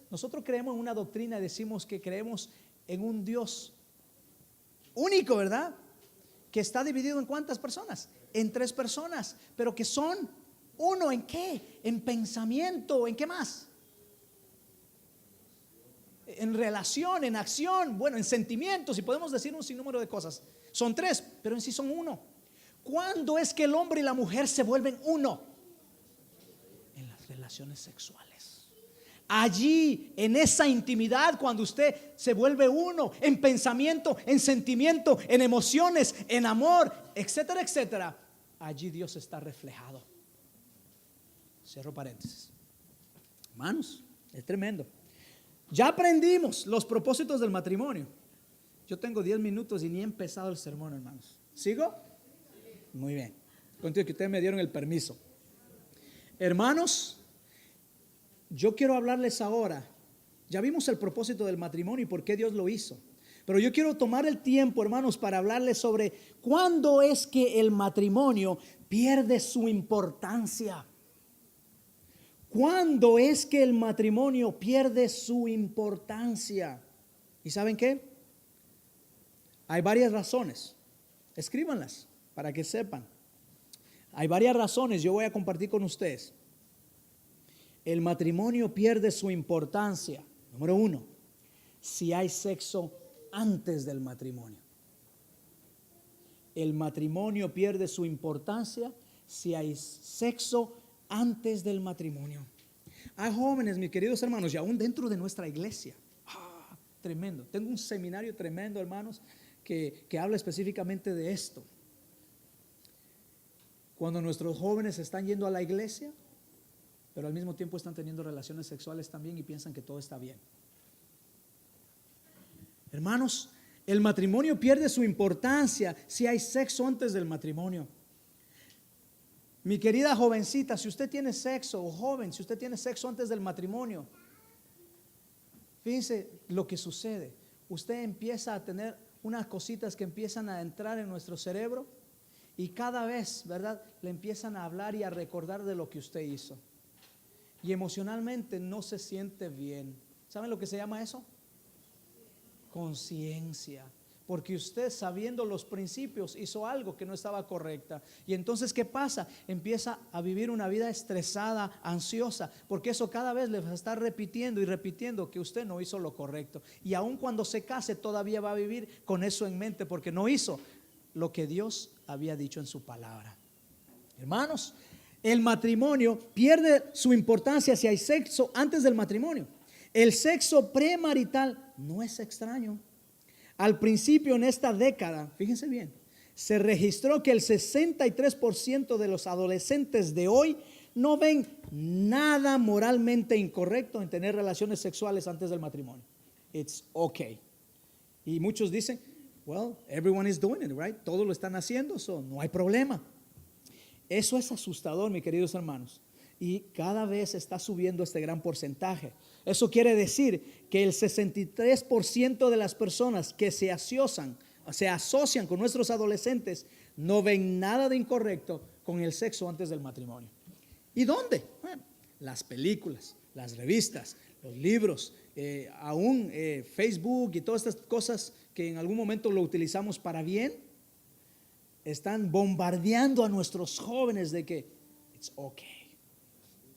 nosotros creemos en una doctrina y decimos que creemos en un Dios único, ¿verdad? Que está dividido en ¿cuántas personas? En 3 personas, pero que son uno. ¿En qué? En pensamiento. ¿En qué más? en relación, en acción, bueno, en sentimientos, y podemos decir un sinnúmero de cosas. Son tres, pero en sí son uno. ¿Cuándo es que el hombre y la mujer se vuelven uno? En las relaciones sexuales. Allí, en esa intimidad, cuando usted se vuelve uno, en pensamiento, en sentimiento, en emociones, en amor, etcétera, etcétera, allí Dios está reflejado. Cierro paréntesis. Hermanos, es tremendo. Ya aprendimos los propósitos del matrimonio. Yo tengo 10 minutos y ni he empezado el sermón, hermanos. ¿Sigo? Muy bien. Contigo que ustedes me dieron el permiso. Hermanos, yo quiero hablarles ahora. Ya vimos el propósito del matrimonio y por qué Dios lo hizo. Pero yo quiero tomar el tiempo, hermanos, para hablarles sobre cuándo es que el matrimonio pierde su importancia. ¿Cuándo es que el matrimonio pierde su importancia? ¿Y saben qué? Hay varias razones. Escríbanlas para que sepan. Hay varias razones, yo voy a compartir con ustedes. El matrimonio pierde su importancia. Número 1, si hay sexo antes del matrimonio. El matrimonio pierde su importancia si hay sexo antes del matrimonio. Hay jóvenes, mis queridos hermanos, y aún dentro de nuestra iglesia. Tremendo. Tengo un seminario tremendo, hermanos, que habla específicamente de esto. Cuando nuestros jóvenes están yendo a la iglesia, pero al mismo tiempo están teniendo relaciones sexuales también y piensan que todo está bien. Hermanos, el matrimonio pierde su importancia si hay sexo antes del matrimonio. Mi querida jovencita, si usted tiene sexo, o joven, si usted tiene sexo antes del matrimonio, fíjense lo que sucede. Usted empieza a tener unas cositas que empiezan a entrar en nuestro cerebro y cada vez, ¿verdad?, le empiezan a hablar y a recordar de lo que usted hizo. Y emocionalmente no se siente bien. ¿Saben lo que se llama eso? Conciencia. Porque usted, sabiendo los principios, hizo algo que no estaba correcta. Y entonces, ¿qué pasa? Empieza a vivir una vida estresada, ansiosa, porque eso cada vez le va a estar repitiendo y repitiendo que usted no hizo lo correcto. Y aun cuando se case, todavía va a vivir con eso en mente, porque no hizo lo que Dios había dicho en su palabra. Hermanos, el matrimonio pierde su importancia si hay sexo antes del matrimonio. El sexo premarital no es extraño. Al principio, en esta década, fíjense bien, se registró que el 63% de los adolescentes de hoy no ven nada moralmente incorrecto en tener relaciones sexuales antes del matrimonio. It's okay. Y muchos dicen, well, everyone is doing it, right? Todos lo están haciendo, so no hay problema. Eso es asustador, mis queridos hermanos. Y cada vez está subiendo este gran porcentaje. Eso quiere decir que el 63% de las personas que se asocian con nuestros adolescentes no ven nada de incorrecto con el sexo antes del matrimonio. ¿Y dónde? Bueno, las películas, las revistas, los libros, aún Facebook y todas estas cosas que en algún momento lo utilizamos para bien, están bombardeando a nuestros jóvenes de que it's okay.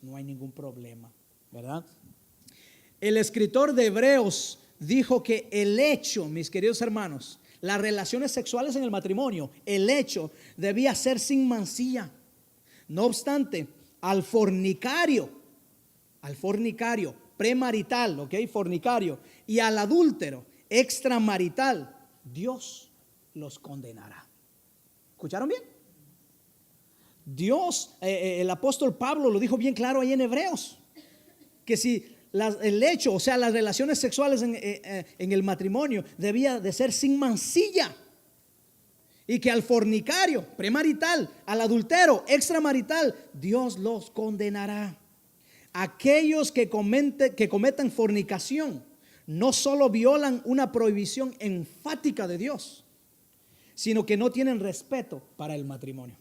No hay ningún problema, ¿verdad? El escritor de Hebreos dijo que el hecho, mis queridos hermanos, las relaciones sexuales en el matrimonio, el hecho debía ser sin mancilla. No obstante, al fornicario premarital, ¿ok? Fornicario, y al adúltero extramarital, Dios los condenará. ¿Escucharon bien? Dios, el apóstol Pablo lo dijo bien claro ahí en Hebreos, que si el hecho, o sea, las relaciones sexuales en el matrimonio debía de ser sin mancilla, y que al fornicario premarital, al adultero extramarital, Dios los condenará. Aquellos que cometan fornicación no solo violan una prohibición enfática de Dios, sino que no tienen respeto para el matrimonio.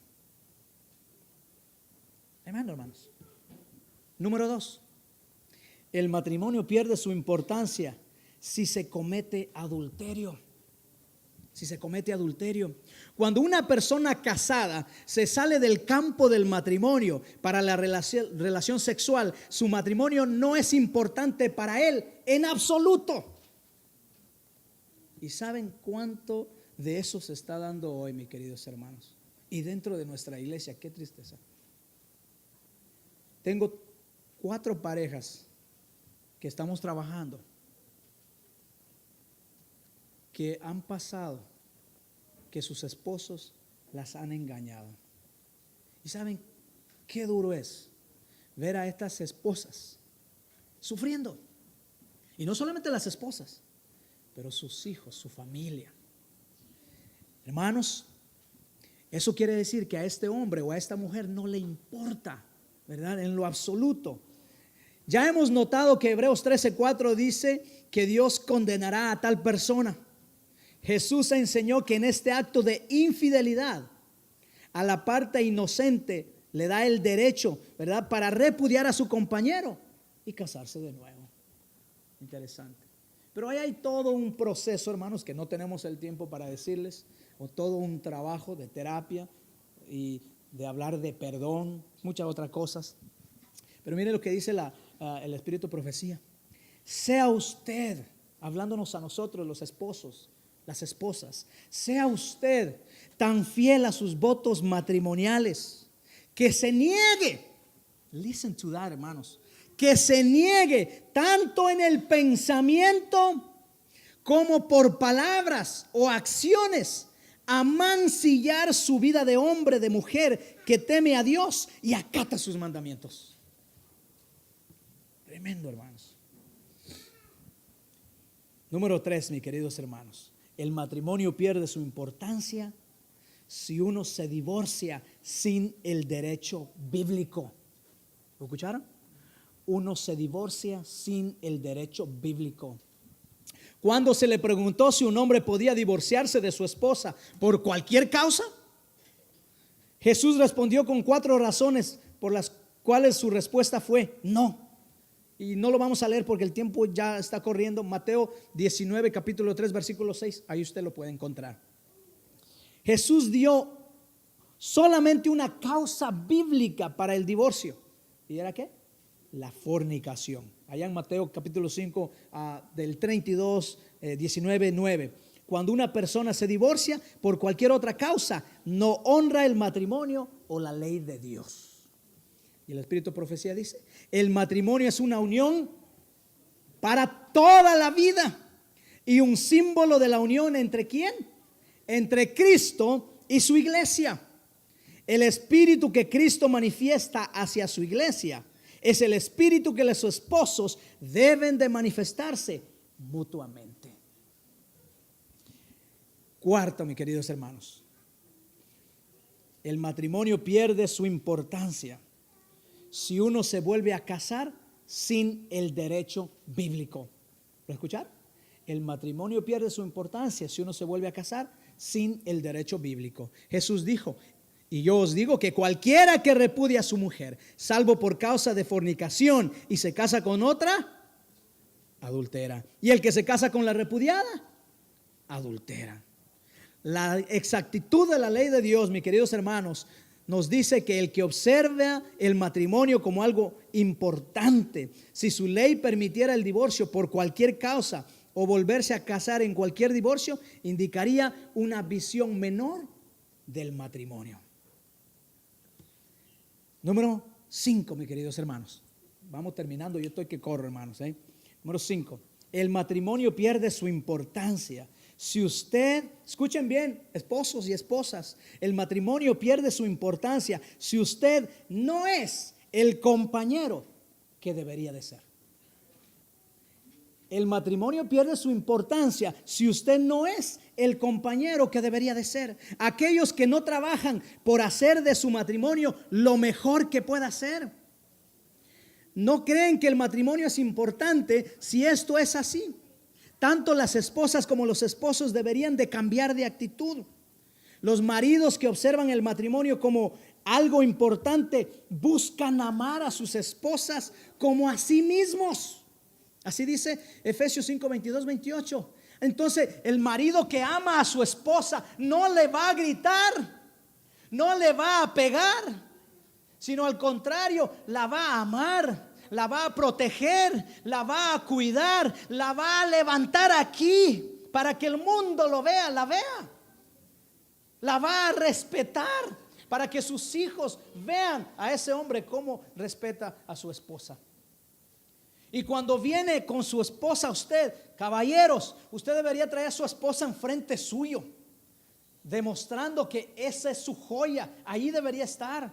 Hermanos. Número 2, el matrimonio pierde su importancia si se comete adulterio. Si se comete adulterio. Cuando una persona casada se sale del campo del matrimonio para la relación sexual, su matrimonio no es importante para él en absoluto. ¿Y saben cuánto de eso se está dando hoy, mis queridos hermanos? Y dentro de nuestra iglesia, qué tristeza. Tengo 4 parejas que estamos trabajando, que han pasado, que sus esposos las han engañado. ¿Y saben qué duro es ver a estas esposas sufriendo? Y no solamente las esposas, pero sus hijos, su familia. Hermanos, eso quiere decir que a este hombre o a esta mujer no le importa, ¿verdad? En lo absoluto. Ya hemos notado que Hebreos 13:4 dice que Dios condenará a tal persona. Jesús enseñó que en este acto de infidelidad a la parte inocente le da el derecho, ¿verdad?, para repudiar a su compañero y casarse de nuevo. Interesante. Pero ahí hay todo un proceso, hermanos, que no tenemos el tiempo para decirles, o todo un trabajo de terapia y de hablar de perdón, muchas otras cosas. Pero mire lo que dice el Espíritu de Profecía. Sea usted, hablándonos a nosotros los esposos, las esposas, sea usted tan fiel a sus votos matrimoniales que se niegue, listen to that, hermanos, que se niegue tanto en el pensamiento como por palabras o acciones a mancillar su vida de hombre, de mujer que teme a Dios y acata sus mandamientos. Tremendo, hermanos. Número 3, mis queridos hermanos. El matrimonio pierde su importancia si uno se divorcia sin el derecho bíblico. ¿Lo escucharon? Uno se divorcia sin el derecho bíblico. Cuando se le preguntó si un hombre podía divorciarse de su esposa por cualquier causa, Jesús respondió con 4 razones por las cuales su respuesta fue no. Y no lo vamos a leer porque el tiempo ya está corriendo. Mateo 19, capítulo 3, versículo 6. Ahí usted lo puede encontrar. Jesús dio solamente una causa bíblica para el divorcio. ¿Y era qué? La fornicación. Allá en Mateo capítulo 5, del 32, 19, 9. Cuando una persona se divorcia por cualquier otra causa, no honra el matrimonio o la ley de Dios. Y el Espíritu de Profecía dice: el matrimonio es una unión para toda la vida y un símbolo de la unión entre ¿quién? Entre Cristo y su iglesia. El espíritu que Cristo manifiesta hacia su iglesia es el espíritu que los esposos deben de manifestarse mutuamente. Cuarto, mis queridos hermanos, el matrimonio pierde su importancia si uno se vuelve a casar sin el derecho bíblico. ¿Lo escucharon? El matrimonio pierde su importancia si uno se vuelve a casar sin el derecho bíblico. Jesús dijo: y yo os digo que cualquiera que repudia a su mujer, salvo por causa de fornicación, y se casa con otra, adultera. Y el que se casa con la repudiada, adultera. La exactitud de la ley de Dios, mis queridos hermanos, nos dice que el que observa el matrimonio como algo importante, si su ley permitiera el divorcio por cualquier causa o volverse a casar en cualquier divorcio, indicaría una visión menor del matrimonio. Número 5, mis queridos hermanos. Vamos terminando, yo estoy que corro, hermanos. Número 5. El matrimonio pierde su importancia si usted, escuchen bien, esposos y esposas, el matrimonio pierde su importancia si usted no es el compañero que debería de ser. El matrimonio pierde su importancia si usted no es el compañero que debería de ser. Aquellos que no trabajan por hacer de su matrimonio lo mejor que pueda ser, no creen que el matrimonio es importante si esto es así. Tanto las esposas como los esposos deberían de cambiar de actitud. Los maridos que observan el matrimonio como algo importante buscan amar a sus esposas como a sí mismos. Así dice Efesios 5, 22, 28. Entonces el marido que ama a su esposa no le va a gritar, no le va a pegar, sino al contrario, la va a amar, la va a proteger, la va a cuidar, la va a levantar aquí para que el mundo lo vea, la vea. La va a respetar, para que sus hijos vean a ese hombre cómo respeta a su esposa. Y cuando viene con su esposa usted, caballeros, usted debería traer a su esposa enfrente suyo, demostrando que esa es su joya. Ahí debería estar.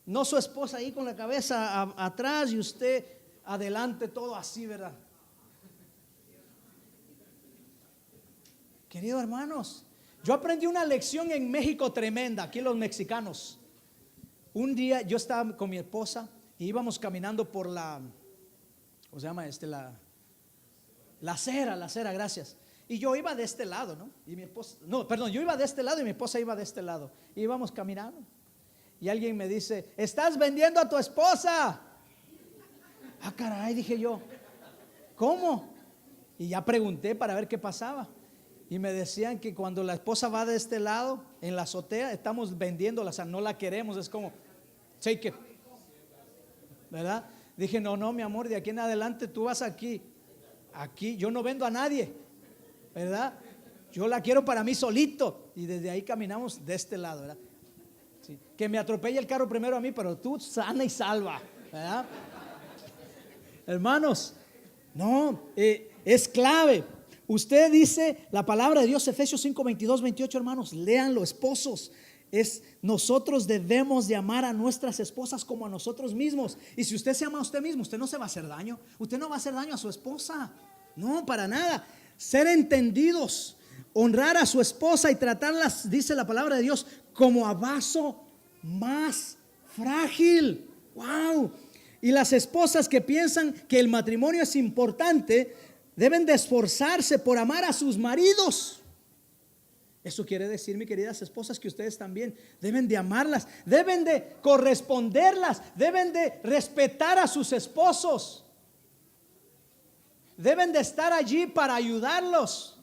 No su esposa ahí con la cabeza atrás y usted adelante, todo así, ¿verdad? Queridos hermanos, yo aprendí una lección en México tremenda. Aquí los mexicanos. Un día yo estaba con mi esposa y íbamos caminando por la, ¿cómo se llama? La acera, gracias. Y yo iba de este lado, ¿no? Y mi esposa, no, perdón, yo iba de este lado y mi esposa iba de este lado. Y íbamos caminando. Y alguien me dice, ¿estás vendiendo a tu esposa? Ah, caray, dije yo, ¿cómo? Y ya pregunté para ver qué pasaba. Y me decían que cuando la esposa va de este lado, en la azotea, estamos vendiéndola, o sea, no la queremos, es como, take it, ¿verdad? Dije, no, mi amor, de aquí en adelante tú vas aquí, yo no vendo a nadie, ¿verdad? Yo la quiero para mí solito. Y desde ahí caminamos de este lado, ¿verdad? Sí. Que me atropelle el carro primero a mí, pero tú sana y salva, ¿verdad? Hermanos, no, es clave. Usted dice la palabra de Dios, Efesios 5, 22, 28, hermanos, léanlo, esposos. Nosotros debemos de amar a nuestras esposas como a nosotros mismos. Y si usted se ama a usted mismo, usted no se va a hacer daño. Usted no va a hacer daño a su esposa. No, para nada. Ser entendidos, honrar a su esposa y tratarlas, dice la palabra de Dios, como a vaso más frágil. Wow. Y las esposas que piensan que el matrimonio es importante deben de esforzarse por amar a sus maridos. Eso quiere decir, mis queridas esposas, que ustedes también deben de amarlas, deben de corresponderlas, deben de respetar a sus esposos, deben de estar allí para ayudarlos,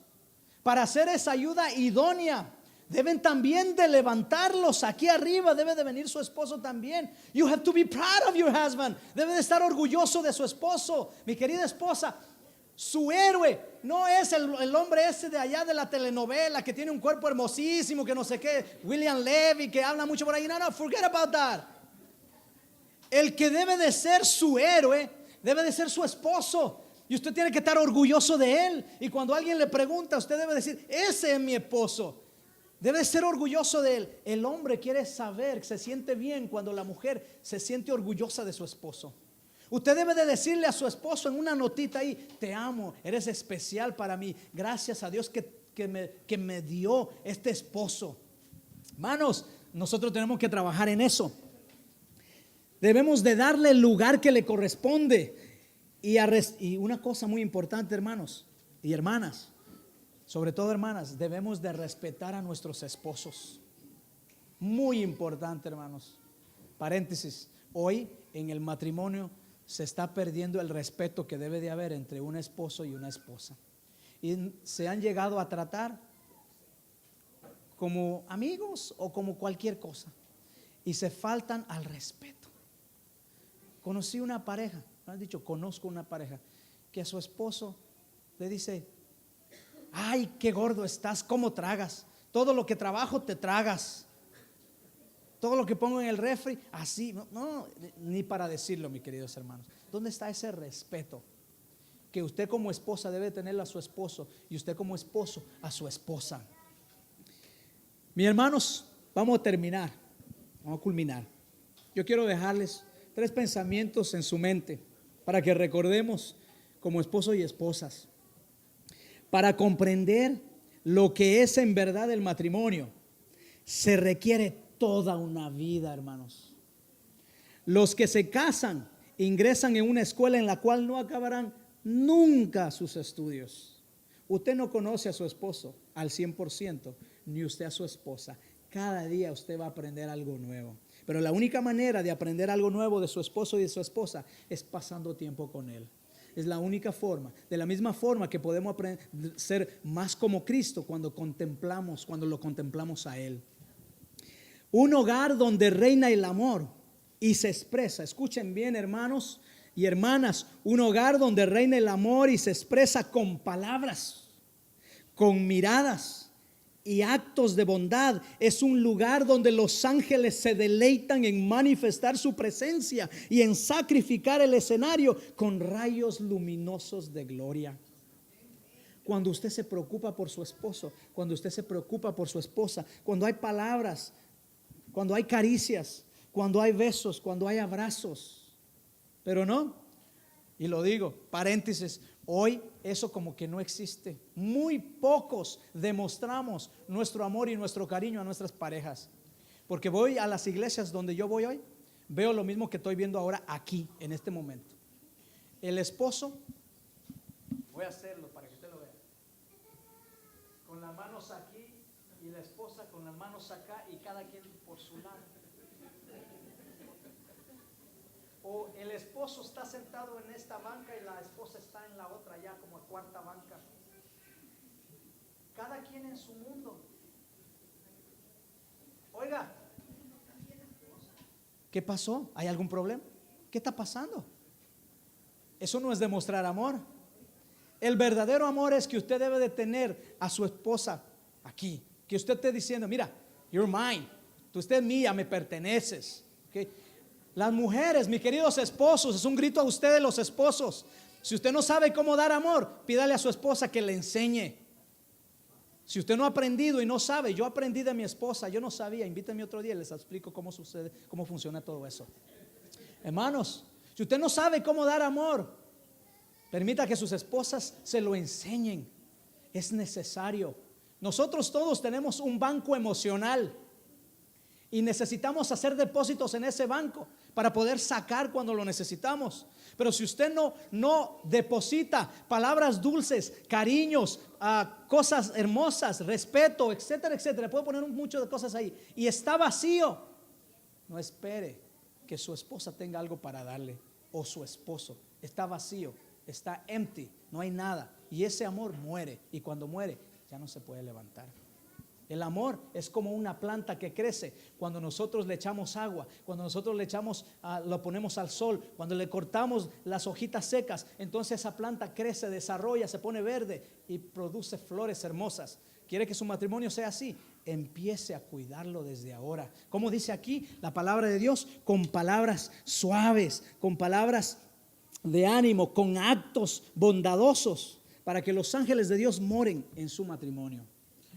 para hacer esa ayuda idónea. Deben también de levantarlos. Aquí arriba debe de venir su esposo también. You have to be proud of your husband. Debe de estar orgulloso de su esposo. Mi querida esposa, su héroe no es el hombre ese de allá de la telenovela que tiene un cuerpo hermosísimo, que no sé qué, William Levy, que habla mucho por ahí. No, forget about that. El que debe de ser su héroe debe de ser su esposo. Y usted tiene que estar orgulloso de él. Y cuando alguien le pregunta, usted debe decir, ese es mi esposo. Debe ser orgulloso de él. El hombre quiere saber, se siente bien cuando la mujer se siente orgullosa de su esposo. Usted debe de decirle a su esposo en una notita ahí, te amo, eres especial para mí. Gracias a Dios que me dio este esposo. Hermanos, nosotros tenemos que trabajar en eso. Debemos de darle el lugar que le corresponde. Y una cosa muy importante, hermanos y hermanas, sobre todo hermanas, debemos de respetar a nuestros esposos. Muy importante, hermanos. Paréntesis, hoy en el matrimonio se está perdiendo el respeto que debe de haber entre un esposo y una esposa. Y se han llegado a tratar como amigos o como cualquier cosa. Y se faltan al respeto. Conocí una pareja, me han dicho, conozco una pareja que a su esposo le dice, ay, qué gordo estás, ¿cómo tragas? Todo lo que trabajo te tragas. Todo lo que pongo en el refri, así, no, ni para decirlo, mis queridos hermanos. ¿Dónde está ese respeto que usted como esposa debe tener a su esposo y usted como esposo a su esposa? Mis hermanos, vamos a terminar, vamos a culminar. Yo quiero dejarles 3 pensamientos en su mente para que recordemos como esposos y esposas. Para comprender lo que es en verdad el matrimonio, se requiere toda una vida, hermanos. Los que se casan ingresan en una escuela en la cual no acabarán nunca sus estudios. Usted no conoce a su esposo al 100%, ni usted a su esposa. Cada día usted va a aprender algo nuevo. Pero la única manera de aprender algo nuevo de su esposo y de su esposa es pasando tiempo con él. Es la única forma. De la misma forma que podemos ser más como Cristo cuando lo contemplamos a él. Un hogar donde reina el amor y se expresa. Escuchen bien, hermanos y hermanas. Un hogar donde reina el amor y se expresa con palabras. con miradas y actos de bondad. Es un lugar donde los ángeles se deleitan en manifestar su presencia y en sacrificar el escenario con rayos luminosos de gloria. Cuando usted se preocupa por su esposo, cuando usted se preocupa por su esposa, cuando hay palabras, cuando hay caricias, cuando hay besos, cuando hay abrazos, pero no, y lo digo, paréntesis, hoy eso como que no existe. Muy pocos demostramos nuestro amor y nuestro cariño a nuestras parejas. Porque voy a las iglesias donde yo voy hoy, veo lo mismo que estoy viendo ahora aquí, en este momento. El esposo, voy a hacerlo para que usted lo vea, con las manos aquí y la esposa con las manos acá y cada quien por su lado. O el esposo está sentado en esta banca y la esposa está en la otra, ya como cuarta banca. Cada quien en su mundo. Oiga, ¿qué pasó? ¿Hay algún problema? ¿Qué está pasando? Eso no es demostrar amor. El verdadero amor es que usted debe de tener a su esposa aquí, que usted esté diciendo, mira, you're mine, tú usted es mía, me perteneces. ¿Okay? Las mujeres, mis queridos esposos, es un grito a ustedes los esposos. Si usted no sabe cómo dar amor, pídale a su esposa que le enseñe. Si usted no ha aprendido y no sabe, yo aprendí de mi esposa, yo no sabía, invítame otro día y les explico cómo sucede, cómo funciona todo eso. Hermanos, si usted no sabe cómo dar amor, permita que sus esposas se lo enseñen. Es necesario. Nosotros todos tenemos un banco emocional y necesitamos hacer depósitos en ese banco para poder sacar cuando lo necesitamos. Pero si usted no deposita palabras dulces, cariños, cosas hermosas, respeto, etcétera, etcétera, puedo poner muchas de cosas ahí, y está vacío, no espere que su esposa tenga algo para darle, o su esposo. Está vacío, está empty, no hay nada, y ese amor muere, y cuando muere ya no se puede levantar. El amor es como una planta que crece cuando nosotros le echamos agua, cuando nosotros le echamos, lo ponemos al sol, cuando le cortamos las hojitas secas, entonces esa planta crece, desarrolla, se pone verde y produce flores hermosas. ¿Quiere que su matrimonio sea así? Empiece a cuidarlo desde ahora. Como dice aquí la palabra de Dios, con palabras suaves, con palabras de ánimo, con actos bondadosos, para que los ángeles de Dios moren en su matrimonio.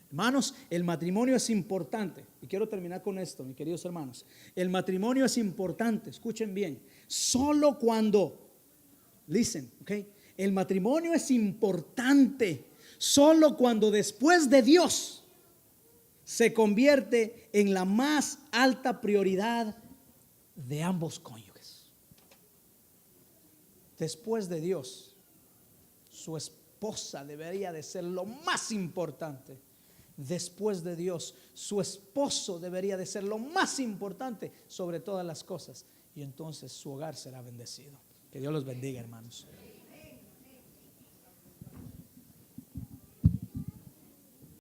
Hermanos, el matrimonio es importante. Y quiero terminar con esto, mis queridos hermanos. El matrimonio es importante, escuchen bien. Solo cuando, listen, okay, el matrimonio es importante solo cuando después de Dios se convierte en la más alta prioridad de ambos cónyuges. Después de Dios, su esposa debería de ser lo más importante. Después de Dios, su esposo debería de ser lo más importante sobre todas las cosas, y entonces su hogar será bendecido. Que Dios los bendiga, hermanos.